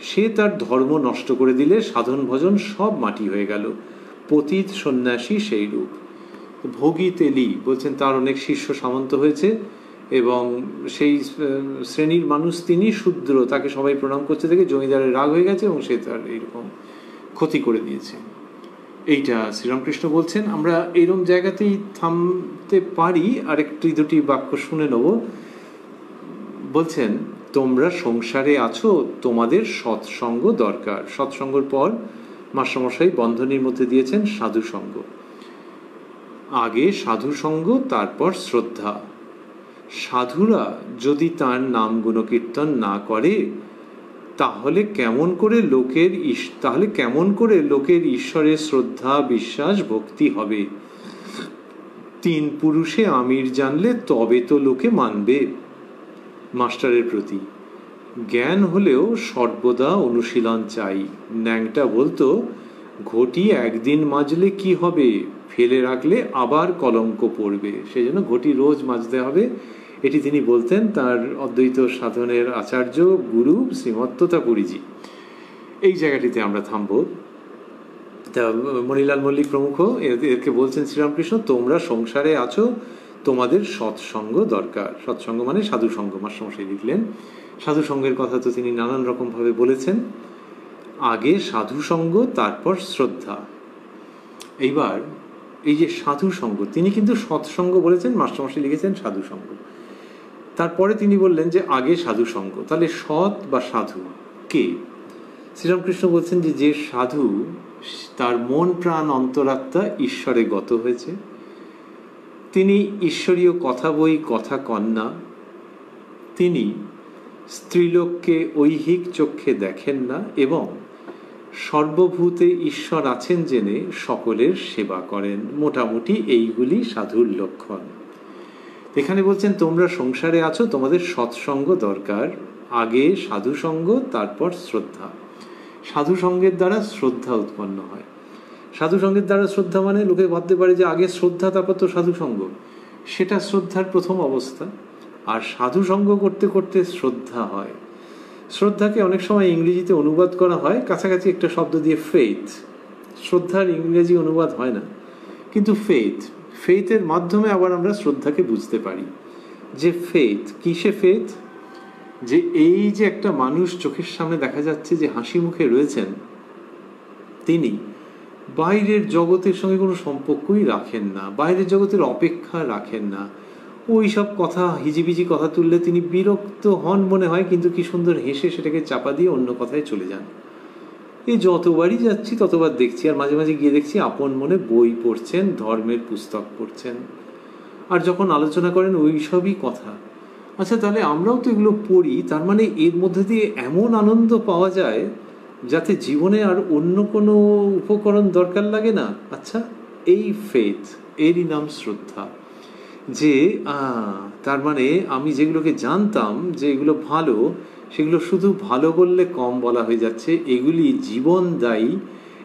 সে তার ধর্ম নষ্ট করে দিলে, সাধন ভজন সব মাটি হয়ে গেল। পতিত সন্ন্যাসী সেই রূপ। ভোগী তেলি বলছেন তার অনেক শিষ্য সামন্ত হয়েছে, এবং সেই শ্রেণীর মানুষ তিনি শূদ্র, তাকে সবাই প্রণাম করতে থেকে জমিদারের রাগ হয়ে গেছে এবং সে তার এইরকম ক্ষতি করে দিয়েছে। এইটা শ্রীরামকৃষ্ণ বলছেন। আমরা এইরকম জায়গাতেই থামতে পারি, আরেকটি দুটি বাক্য শুনে নেব। বলছেন, তোমরা সংসারে আছো, তোমাদের সৎসঙ্গ দরকার। সৎসঙ্গর পর মাস্টারমশাই বন্ধনীর মধ্যে দিয়েছেন সাধুসঙ্গ। আগে সাধুসঙ্গ, তারপর শ্রদ্ধা। সাধুরা যদি তার নাম গুণকীর্তন না করে তাহলে কেমন করে লোকের ঈশ্বরের শ্রদ্ধা, বিশ্বাস, ভক্তি হবে? তিন পুরুষে আমির জানলে তবে তো লোকে মানবে। মাস্টারের প্রতি জ্ঞান হলেও সর্বদা অনুশীলন চাই। ন্যাংটা বলতো, ঘটি একদিন মাজলে কি হবে, ফেলে রাখলে আবার কলঙ্ক পড়বে, সেই জন্য ঘটি রোজ মাজতে হবে। এটি তিনি বলতেন তার অদ্বৈত সাধনের আচার্য গুরু শ্রীমৎ তোতাপুরীজি। এই জায়গাটিতে আমরা থামব। তা মণিলাল মল্লিক প্রমুখ এদেরকে বলছেন শ্রীরামকৃষ্ণ, তোমরা সংসারে আছো, তোমাদের সৎসঙ্গ দরকার। সৎসঙ্গ মানে সাধুসঙ্গ। মাস্টারমশাই লিখলেন সাধুসঙ্গের কথা তো তিনি নানান রকমভাবে বলেছেন। আগে সাধুসঙ্গ, তারপর শ্রদ্ধা। এইবার এই যে সাধুসঙ্গ, তিনি কিন্তু সৎসঙ্গ বলেছেন, মাস্টারমশাই লিখেছেন সাধুসঙ্গ। তারপরে তিনি বললেন যে আগে সাধুসঙ্গ। তাহলে সৎ বা সাধু কে? শ্রীরামকৃষ্ণ বলছেন যে সাধু তার মন প্রাণ অন্তরাত্মা ঈশ্বরে গত হয়েছে, তিনি ঈশ্বরীয় কথা বই কথা কন্যা, তিনি স্ত্রীলোককে ঐহিক চক্ষে দেখেন না এবং সর্বভূতে ঈশ্বর আছেন জেনে সকলের সেবা করেন। মোটামুটি এইগুলি সাধুর লক্ষণ। এখানে বলছেন তোমরা সংসারে আছো, তোমাদের সৎসঙ্গ দরকার। আগে সাধুসঙ্গ, তারপর শ্রদ্ধা। সাধুসঙ্গের দ্বারা শ্রদ্ধা উৎপন্ন হয়। সাধুসঙ্গের দ্বারা শ্রদ্ধা মানে লোকে ভাবতে পারে যে আগে শ্রদ্ধা, তারপর তো সাধুসঙ্গ। সেটা শ্রদ্ধার প্রথম অবস্থা। আর সাধুসঙ্গ করতে করতে শ্রদ্ধা হয়। শ্রদ্ধাকে অনেক সময় ইংরেজিতে অনুবাদ করা হয় কাছাকাছি একটা শব্দ দিয়ে, ফেইথ। শ্রদ্ধার ইংরেজি অনুবাদ হয় না, কিন্তু ফেইথের মাধ্যমে আবার আমরা শ্রদ্ধাকে বুঝতে পারি। যে ফেইথ, কিসে ফেইথ? যে এই যে একটা মানুষ চোখের সামনে দেখা যাচ্ছে যে হাসি মুখে রয়েছেন, তিনি বাইরের জগতের সঙ্গে কোনো সম্পর্কই রাখেন না, বাইরের জগতের অপেক্ষা রাখেন না। ওই সব কথা, হিজিবিজি কথা তুললে তিনি বিরক্ত হন মনে হয়, কিন্তু কি সুন্দর হেসে সেটাকে চাপা দিয়ে অন্য কথায় চলে যান। এই যতবারই যাচ্ছি ততবার দেখছি, আর মাঝে মাঝে গিয়ে দেখছি আপন মনে বই পড়ছেন, ধর্মের পুস্তক পড়ছেন, আর যখন আলোচনা করেন ওই সবই কথা। আচ্ছা, তাহলে আমরাও তো এগুলো পড়ি, তার মানে এর মধ্যে দিয়ে এমন আনন্দ পাওয়া যায় যাতে জীবনে আর অন্য কোনো উপকরণ দরকার লাগে না। আচ্ছা, এই ফেথ, এরই নাম শ্রদ্ধা। যে তার মানে আমি যেগুলোকে জানতাম যে এগুলো ভালো, সেগুলো শুধু ভালো বললে কম বলা হয়ে যাচ্ছে। এগুলি জীবনদায়ী,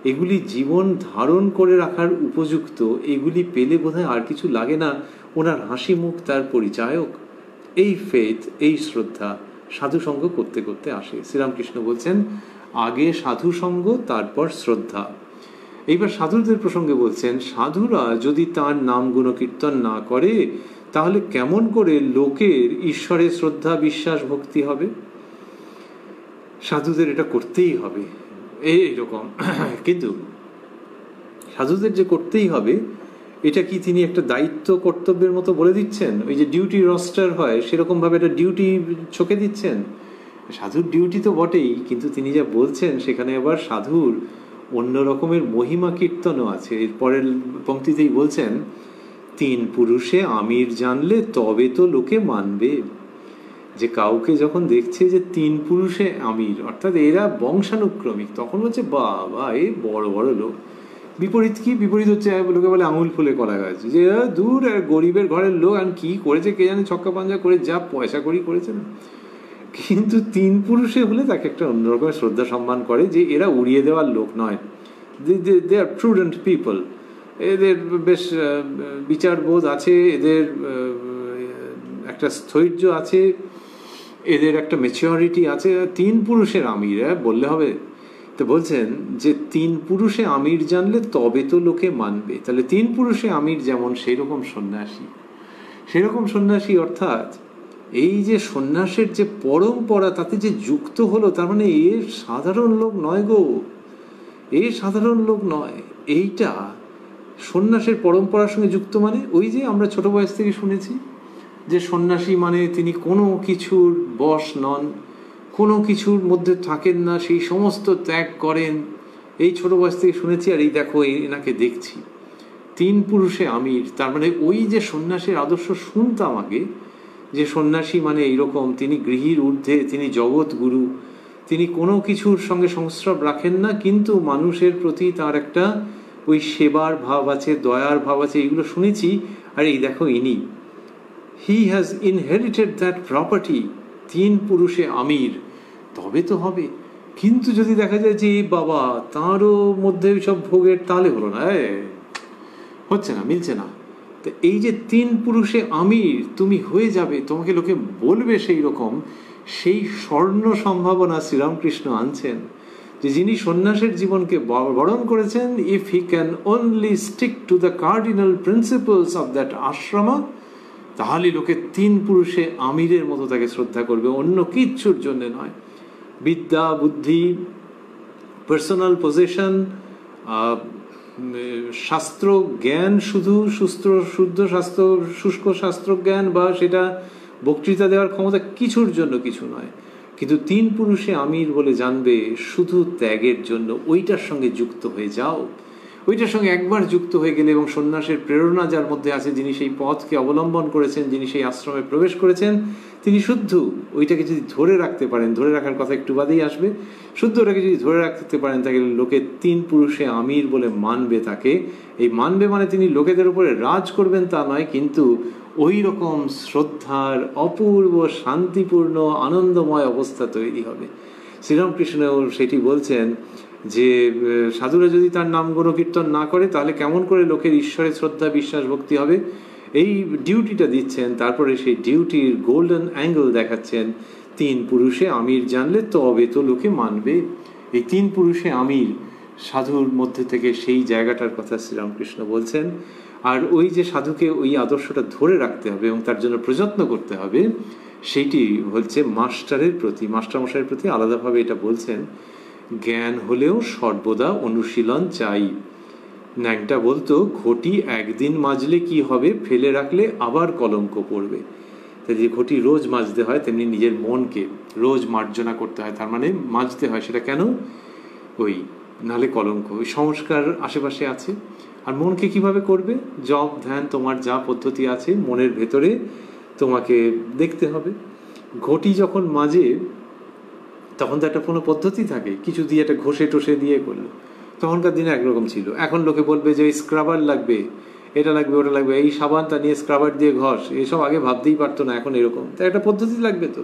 এগুলি জীবন ধারণ করে রাখার উপযুক্ত, এগুলি পেলে বোধহয় আর কিছু লাগে না। ওনার হাসি মুখ তার পরিচায়ক। এই ফেথ, এই শ্রদ্ধা সাধুসঙ্গ করতে করতে আসে। শ্রীরামকৃষ্ণ বলছেন আগে সাধুসঙ্গ, তারপর শ্রদ্ধা। এইবার সাধুদের প্রসঙ্গে বলছেন, সাধুরা যদি তার নাম গুণকীর্তন না করে তাহলে কেমন করে লোকের ঈশ্বরে শ্রদ্ধা, বিশ্বাস, ভক্তি হবে? সাধুদের এটা করতেই হবে এইরকম। কিন্তু সাধুদের যে করতেই হবে, এটা কি তিনি একটা দায়িত্ব কর্তব্যের মতো বলে দিচ্ছেন? ওই যে ডিউটি রস্টার হয় সেরকম ভাবে একটা ডিউটি ছকে দিচ্ছেন? সাধুর ডিউটি তো বটেই, কিন্তু তিনি যা বলছেন সেখানে আবার সাধুর অন্য রকমের মহিমা কীর্তনও আছে। এর পরের পংক্তিতেই বলছেন, তিন পুরুষে আমির জানলে তবে তো লোকে মানবে। যে কাউকে যখন দেখছে যে তিন পুরুষে আমির, অর্থাৎ এরা বংশানুক্রমিক, তখন হচ্ছে বাবা এ বড় বড় লোক। বিপরীত কি? বিপরীত হচ্ছে লোকে বলে আঙুল ফুলে কলা গাছ, যে দূর গরিবের ঘরের লোক, আর কি করেছে কে জানে, ছক্কা পাঞ্জা করে যা পয়সা করি করেছে না। কিন্তু তিন পুরুষে হলে তাকে একটা অন্যরকমের শ্রদ্ধা সম্মান করে, যে এরা উড়িয়ে দেওয়ার লোক নয়, দে আর প্রুডেন্ট পিপল, এদের বেশ বিচারবোধ আছে, এদের একটা স্থৈর্য আছে, এদের একটা ম্যাচিওরিটি আছে। তিন পুরুষের আমির বললে হবে? তো বলছেন যে তিন পুরুষে আমির জানলে তবে তো লোকে মানবে। তাহলে তিন পুরুষে আমির যেমন, সেই রকম সন্ন্যাসী, সেরকম সন্ন্যাসী, অর্থাৎ এই যে সন্ন্যাসের যে পরম্পরা তাতে যে যুক্ত হলো, তার মানে এর সাধারণ লোক নয় গো, এ সাধারণ লোক নয়। এইটা সন্ন্যাসের পরম্পরার সঙ্গে যুক্ত, মানে ওই যে আমরা ছোট বয়স থেকে শুনেছি যে সন্ন্যাসী মানে তিনি কোনো কিছুর বশ নন, কোনো কিছুর মধ্যে থাকেন না, সেই সমস্ত ত্যাগ করেন, এই ছোট বয়স থেকে শুনেছি। আর এই দেখো এনাকে দেখছি 3 পুরুষে আমির, তার মানে ওই যে সন্ন্যাসীর আদর্শ শুনতাম আগে, যে সন্ন্যাসী মানে এইরকম, তিনি গৃহীর ঊর্ধ্বে, তিনি জগৎ গুরু, তিনি কোনো কিছুর সঙ্গে সংস্রব রাখেন না, কিন্তু মানুষের প্রতি তার একটা ওই সেবার ভাব আছে, দয়ার ভাব আছে, এইগুলো শুনেছি। আর এই দেখো ইনি, he has inherited that property, 3 পুরুষে আমির, তবে তো হবে। কিন্তু যদি দেখা যায় যে বাবা তাঁরও মধ্যে সব ভোগের, তাহলে হলো না, হচ্ছে না, মিলছে না। তো এই যে 3 পুরুষে আমির তুমি হয়ে যাবে, তোমাকে লোকে বলবে সেই রকম, সেই স্বর্ণ সম্ভাবনা শ্রীরামকৃষ্ণ আনছেন, যে যিনি সন্ন্যাসের জীবনকে বরণ করেছেন, if he can only stick to the cardinal principles of that ashrama, তাহলে লোকে 3 পুরুষে আমিরের মতো তাকে শ্রদ্ধা করবে, অন্য কিচ্ছুর জন্য নয়। বিদ্যা, বুদ্ধি, পার্সোনাল পজিশন, শাস্ত্র জ্ঞান, শুধু শুদ্ধ শাস্ত্র, শুষ্ক শাস্ত্র জ্ঞান বা সেটা বক্তৃতা দেওয়ার ক্ষমতা, কিছুর জন্য কিছু নয়। কিন্তু 3 পুরুষে আমির বলে জানবে শুধু ত্যাগের জন্য। ওইটার সঙ্গে যুক্ত হয়ে যাও, ওইটার সঙ্গে একবার যুক্ত হয়ে গেলে, এবং সন্ন্যাসের প্রেরণা যার মধ্যে আছে, যিনি সেই পথকে অবলম্বন করেছেন, যিনি সেই আশ্রমে প্রবেশ করেছেন, তিনি শুদ্ধ। ওইটাকে যদি ধরে রাখতে পারেন, ধরে রাখার কথা একটু বাদেই আসবে, শুদ্ধ ওটাকে যদি ধরে রাখতে পারেন, তাকে লোকে 3 পুরুষে আমির বলে মানবে তাকে। এই মানবে মানে তিনি লোকেদের উপরে রাজ করবেন তা নয়, কিন্তু ওই রকম শ্রদ্ধার অপূর্ব শান্তিপূর্ণ আনন্দময় অবস্থা তৈরি হবে। শ্রীরামকৃষ্ণ সেটি বলছেন যে সাধুরা যদি তার নাম গুণকীর্তন না করে, তাহলে কেমন করে লোকের ঈশ্বরের শ্রদ্ধা, বিশ্বাস, ভক্তি হবে? এই ডিউটিটা দিচ্ছেন, তারপরে সেই ডিউটির গোল্ডেন অ্যাঙ্গেল দেখাচ্ছেন। 3 পুরুষে আমির জানলে তবে তো লোকে মানবে। এই 3 পুরুষে আমির সাধুর মধ্যে থেকে সেই জায়গাটার কথা শ্রীরামকৃষ্ণ বলছেন। আর ওই যে সাধুকে ওই আদর্শটা ধরে রাখতে হবে এবং তার জন্য প্রযত্ন করতে হবে, সেইটি হচ্ছে মাস্টারের প্রতি, মাস্টারমশাইয়ের প্রতি আলাদাভাবে এটা বলছেন। জ্ঞান হলেও সর্বদা অনুশীলন চাই। ন্যাংটা বলতো, ঘটি একদিন মাজলে কি হবে, ফেলে রাখলে আবার কলঙ্ক পড়বে। তাই যে ঘটি রোজ মাজতে হয়, তেমনি নিজের মনকে রোজ মার্জনা করতে হয়, তার মানে মাজতে হয়। সেটা কেন? ওই নালে কলঙ্ক, ওই সংস্কার আশেপাশে আছে। আর মনকে কিভাবে করবে? জপ, ধ্যান, তোমার যা পদ্ধতি আছে মনের ভেতরে তোমাকে দেখতে হবে। ঘটি যখন মাজে তখন তো একটা কোনো পদ্ধতি থাকে, কিছু দিয়ে একটা ঘষে টষে দিয়ে করলো। তখনকার দিনে একরকম ছিল। এখন লোকে বলবে যে ওই স্ক্রাবার লাগবে, এটা লাগবে, ওটা লাগবে, এই সাবানটা নিয়ে স্ক্রাবার দিয়ে ঘষ, এইসব আগে ভাবতেই পারতো না, এখন এরকম। তাই একটা পদ্ধতি লাগবে। তো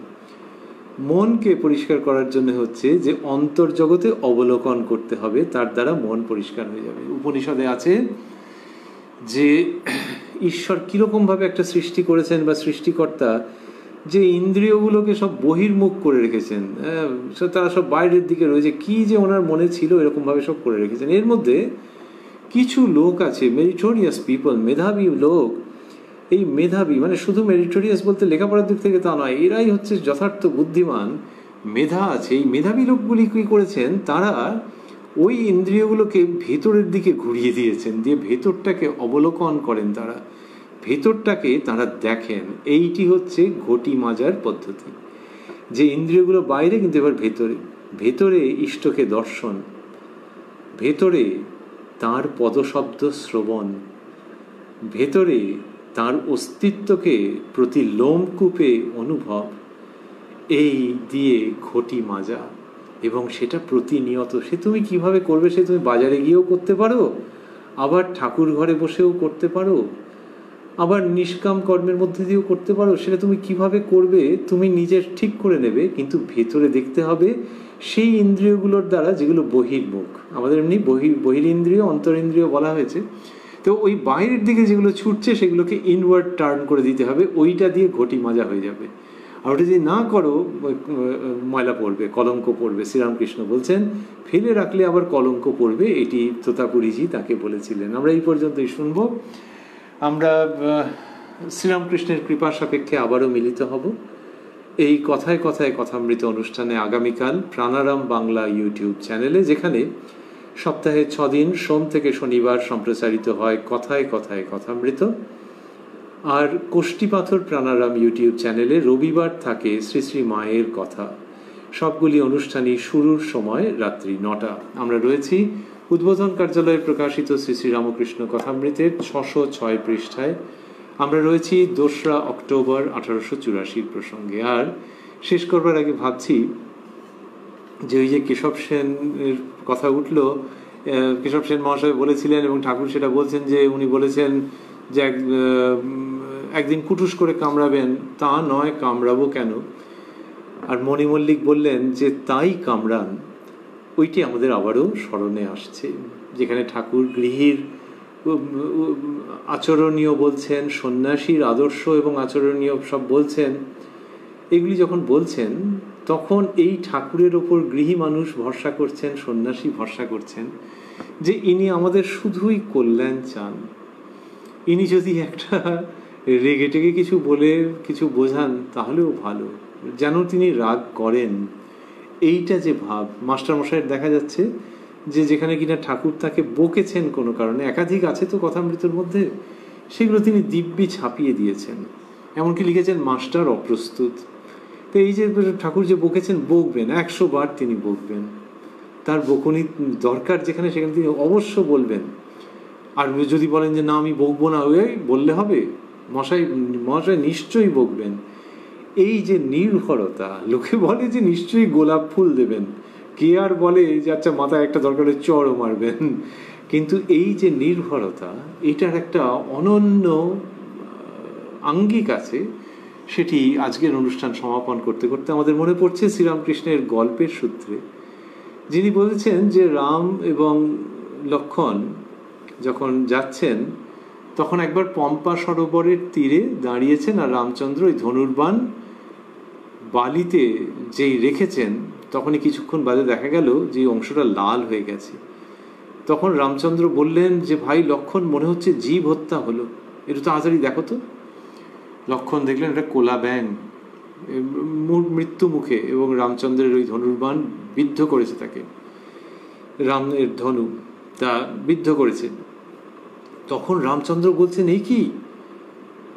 মনকে পরিষ্কার করার জন্য হচ্ছে যে অন্তর্জগতে অবলোকন করতে হবে, তার দ্বারা মন পরিষ্কার হয়ে যাবে। উপনিষদে আছে যে ঈশ্বর কিরকমভাবে একটা সৃষ্টি করেছেন, বা সৃষ্টিকর্তা যে ইন্দ্রিয়গুলোকে সব বহির্মুখ করে রেখেছেন, তারা সব বাইরের দিকে রয়েছে, কি যে ওনার মনে ছিল এরকমভাবে সব করে রেখেছেন। এর মধ্যে কিছু লোক আছে, মেরিটোরিয়াস পিপল, মেধাবী লোক। এই মেধাবী মানে শুধু মেরিটোরিয়াস বলতে লেখাপড়ার দিক থেকে তা নয়, এরাই হচ্ছে যথার্থ বুদ্ধিমান। মেধা আছে। এই মেধাবী লোকগুলি কী করেছেন, তারা ওই ইন্দ্রিয়গুলোকে ভেতরের দিকে ঘুরিয়ে দিয়েছেন, দিয়ে ভেতরটাকে অবলোকন করেন, তারা ভেতরটাকে তারা দেখেন। এইটি হচ্ছে ঘটি মাজার পদ্ধতি, যে ইন্দ্রিয়গুলো বাইরে কিন্তু এবার ভেতরে, ভেতরে ইষ্টকে দর্শন, ভেতরে তার পদশব্দ শ্রবণ, ভেতরে তার অস্তিত্বকে প্রতি লোমকূপে অনুভব, এই দিয়ে ঘটি মাজা। এবং সেটা প্রতিনিয়ত। সে তুমি কিভাবে করবে, সে তুমি বাজারে গিয়েও করতে পারো, আবার ঠাকুর ঘরে বসেও করতে পারো, আবার নিষ্কাম কর্মের মধ্যে দিয়েও করতে পারো। সেটা তুমি কিভাবে করবে তুমি নিজের ঠিক করে নেবে, কিন্তু ভেতরে দেখতে হবে সেই ইন্দ্রিয়গুলোর দ্বারা যেগুলো বহির্মুখ। আমাদের এমনি বহিরিন্দ্রিয়, অন্তরিন্দ্রিয় বলা হয়েছে। তো ওই বাইরের দিকে যেগুলো ছুটছে সেগুলোকে ইনওয়ার্ড টার্ন করে দিতে হবে, ওইটা দিয়ে ঘটি মাজা হয়ে যাবে। আর ওটা যদি না করো ময়লা পড়বে, কলঙ্ক পড়বে। শ্রীরামকৃষ্ণ বলছেন ফেলে রাখলে আবার কলঙ্ক পড়বে, এটি তোতাপুরীজি তাকে বলেছিলেন। আমরা এই পর্যন্তই শুনবো। আমরা শ্রীরামকৃষ্ণের কৃপা সাপেক্ষে আবারও মিলিত হব। এই কথায় কথায় কথামৃত অনুষ্ঠানে আগামীকাল প্রাণারাম বাংলা ইউটিউব চ্যানেলে, যেখানে সপ্তাহে 6 দিন সোম থেকে শনিবার সম্প্রচারিত হয় কথায় কথায় কথামৃত, আর কোষ্ঠীপাথর প্রাণারাম ইউটিউব চ্যানেলে রবিবার থাকে শ্রী শ্রী মায়ের কথা। সবগুলি অনুষ্ঠানই শুরুর সময় রাত্রি 9টা। আমরা রয়েছি উদ্বোধন কার্যালয়ে প্রকাশিত শ্রী শ্রী রামকৃষ্ণ কথামৃতের 606 পৃষ্ঠায়। আমরা রয়েছি 2রা অক্টোবর 1884 প্রসঙ্গে। আর শেষ করবার আগে ভাবছি যে ওই যে কেশব সেনের কথা উঠল, কেশব সেন মহাশয় বলেছিলেন এবং ঠাকুর সেটা বলছেন যে উনি বলেছেন যে একদিন কুটুস করে কামড়াবেন, তা নয়, কামড়াবো কেন? আর মণি মল্লিক বললেন যে তাই কামড়ান। ওইটি আমাদের আবারও স্মরণে আসছে, যেখানে ঠাকুর গৃহীর আচরণীয় বলছেন, সন্ন্যাসীর আদর্শ এবং আচরণীয় সব বলছেন। এগুলি যখন বলছেন তখন এই ঠাকুরের ওপর গৃহী মানুষ ভরসা করছেন, সন্ন্যাসী ভরসা করছেন যে ইনি আমাদের শুধুই কল্যাণ চান। ইনি যদি একটা রেগে টেগে কিছু বলে কিছু বোঝান তাহলেও ভালো, যেন তিনি রাগ করেন। এইটা যে ভাব মাস্টারমশাইয়ের দেখা যাচ্ছে, যে যেখানে কিনা ঠাকুর তাকে বকেছেন কোনো কারণে, একাধিক আছে তো কথামৃতের মধ্যে, সেগুলো তিনি দিব্যি ছাপিয়ে দিয়েছেন। এমনকি লিখেছেন মাস্টার অপ্রস্তুত। তো এই যে ঠাকুর যে বকেছেন, বকবেন, 100 বার তিনি বকবেন, তার বকুনি দরকার যেখানে সেখানে তিনি অবশ্য বলবেন। আর যদি বলেন যে না আমি বকবো না, ওই বললে হবে, মহাশয় নিশ্চয়ই বকবেন। এই যে নির্ভরতা, লোকে বলে যে নিশ্চয়ই গোলাপ ফুল দেবেন, কে আর বলে যে আচ্ছা মাথায় একটা দরকারে চড়ও মারবেন। কিন্তু এই যে নির্ভরতা, এটার একটা অনন্য আঙ্গিক আছে। সেটি আজকের অনুষ্ঠান সমাপন করতে করতে আমাদের মনে পড়ছে শ্রীরামকৃষ্ণের গল্পের সূত্রে, যিনি বলেছেন যে রাম এবং লক্ষ্মণ যখন যাচ্ছেন তখন একবার পম্পা সরোবরের তীরে দাঁড়িয়েছেন, আর রামচন্দ্র ওই ধনুর্বাণ বালিতে যেই রেখেছেন তখনই কিছুক্ষণ বাদে দেখা গেল যে অংশটা লাল হয়ে গেছে। তখন রামচন্দ্র বললেন যে ভাই লক্ষ্মণ, মনে হচ্ছে জীব হত্যা হলো, একটু তাড়াতাড়ি দেখো তো। লক্ষ্মণ দেখলেন এটা কোলা ব্যাং মৃত্যু মুখে, এবং রামচন্দ্রের ওই ধনুর্বাণ বিদ্ধ করেছে তাকে, রামের ধনু তা বিদ্ধ করেছে। তখন রামচন্দ্র বলছেন এই কি,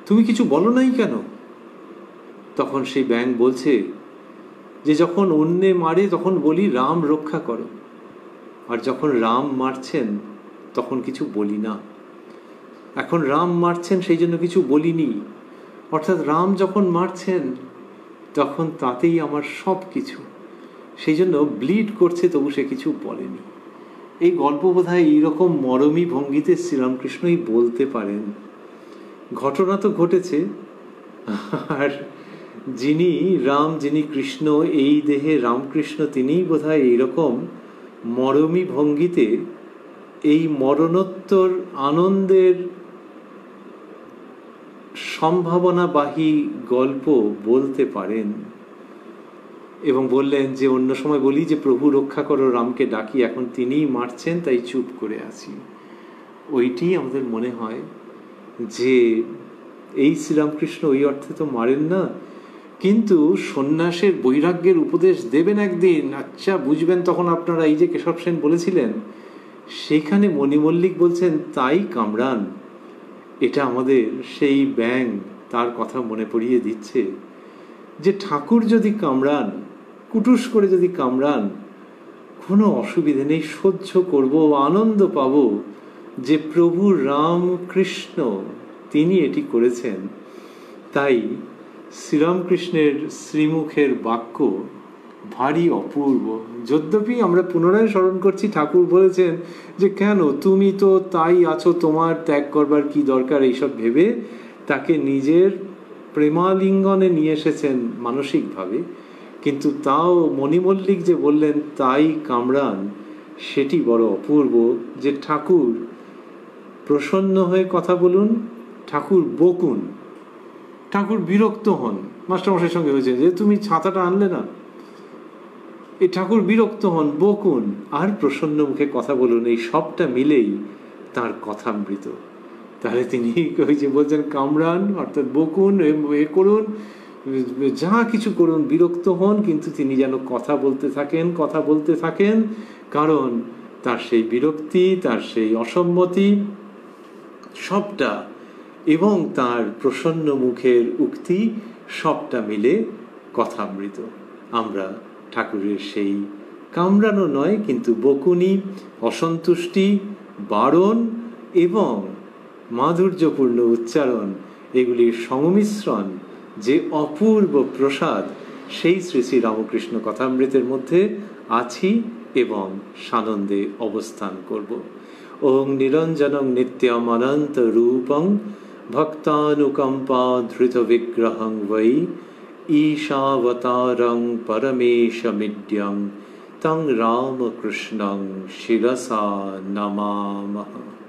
তুমি কিছু বলো নাই কেন? তখন সেই ব্যাং বলছে যে যখন অন্যে মারে তখন বলি রাম রক্ষা করো, আর যখন রাম মারছেন তখন কিছু বলি না। এখন রাম মারছেন সেই জন্য কিছু বলিনি, অর্থাৎ রাম যখন মারছেন তখন তাতেই আমার সব কিছু, সেই জন্য ব্লিড করছে তবু সে কিছু বলেনি। এই গল্প বোধহয় এইরকম মরমী ভঙ্গিতে শ্রীরামকৃষ্ণই বলতে পারেন। ঘটনা তো ঘটেছে, আর যিনি রাম, যিনি কৃষ্ণ, এই দেহে রামকৃষ্ণ, তিনিই বোধহয় এইরকম মরমী ভঙ্গিতে এই মরণোত্তর আনন্দের সম্ভাবনাবাহী গল্প বলতে পারেন। এবং বললেন যে অন্য সময় বলি যে প্রভু রক্ষা করো, রামকে ডাকি, এখন তিনিই মারছেন তাই চুপ করে আছি। ওইটি আমাদের মনে হয় যে এই শ্রীরামকৃষ্ণ ওই অর্থে তো মারেন না, কিন্তু সন্ন্যাসের বৈরাগ্যের উপদেশ দেবেন একদিন, আচ্ছা বুঝবেন তখন আপনারা। এই যে কেশব সেন বলেছিলেন, সেখানে মণি মল্লিক বলছেন তাই কামড়ান। এটা আমাদের সেই ব্যাং তার কথা মনে পড়িয়ে দিচ্ছে যে ঠাকুর যদি কামড়ান, কুটুস করে যদি কামড়ান, কোনো অসুবিধে নেই, সহ্য করব, আনন্দ পাব যে প্রভু রামকৃষ্ণ তিনি এটি করেছেন। তাই শ্রীরামকৃষ্ণের শ্রীমুখের বাক্য ভারী অপূর্ব। যদ্যপি আমরা পুনরায় স্মরণ করছি, ঠাকুর বলেছেন যে কেন তুমি তো তাই আছো, তোমার ত্যাগ করবার কি দরকার, এইসব ভেবে তাকে নিজের প্রেমালিঙ্গনে নিয়ে এসেছেন মানসিকভাবে। কিন্তু তাও মণি মল্লিক যে বললেন তাই কামড়ান, সেটি বড় অপূর্ব। যে ঠাকুর প্রসন্ন হয়ে কথা বলুন, ঠাকুর বকুন, ঠাকুর বিরক্ত হন। মাস্টারমশাইয়ের সঙ্গে হয়েছে যে তুমি ছাতাটা আনলে না, এই ঠাকুর বিরক্ত হন, বকুন, আর প্রসন্ন মুখে কথা বলুন, এই সবটা মিলেই তার কথামৃত। তাহলে তিনি ওই যে বলছেন কামড়ান, অর্থাৎ বকুন, এ করুন, যা কিছু করুন, বিরক্ত হন, কিন্তু তিনি যেন কথা বলতে থাকেন, কারণ তার সেই বিরক্তি, তার সেই অসম্মতি সবটা এবং তার প্রসন্ন মুখের উক্তি সবটা মিলে কথামৃত। আমরা ঠাকুরের সেই কামড়ানো নয় কিন্তু বকুনি, অসন্তুষ্টি, বারণ এবং মাধুর্যপূর্ণ উচ্চারণ, এগুলির সংমিশ্রণ যে অপূর্ব প্রসাদ, সেই শ্রী শ্রী রামকৃষ্ণ কথামৃতের মধ্যে আছি এবং সানন্দে অবস্থান করব। ওং নিরঞ্জনং নিত্যম অনন্ত রূপং ভক্তানুকম্পা ধৃত বিগ্রহং বৈ ঈশাবতারং পরমেশমিড্যং তং রামকৃষ্ণং শিরসা নমামঃ।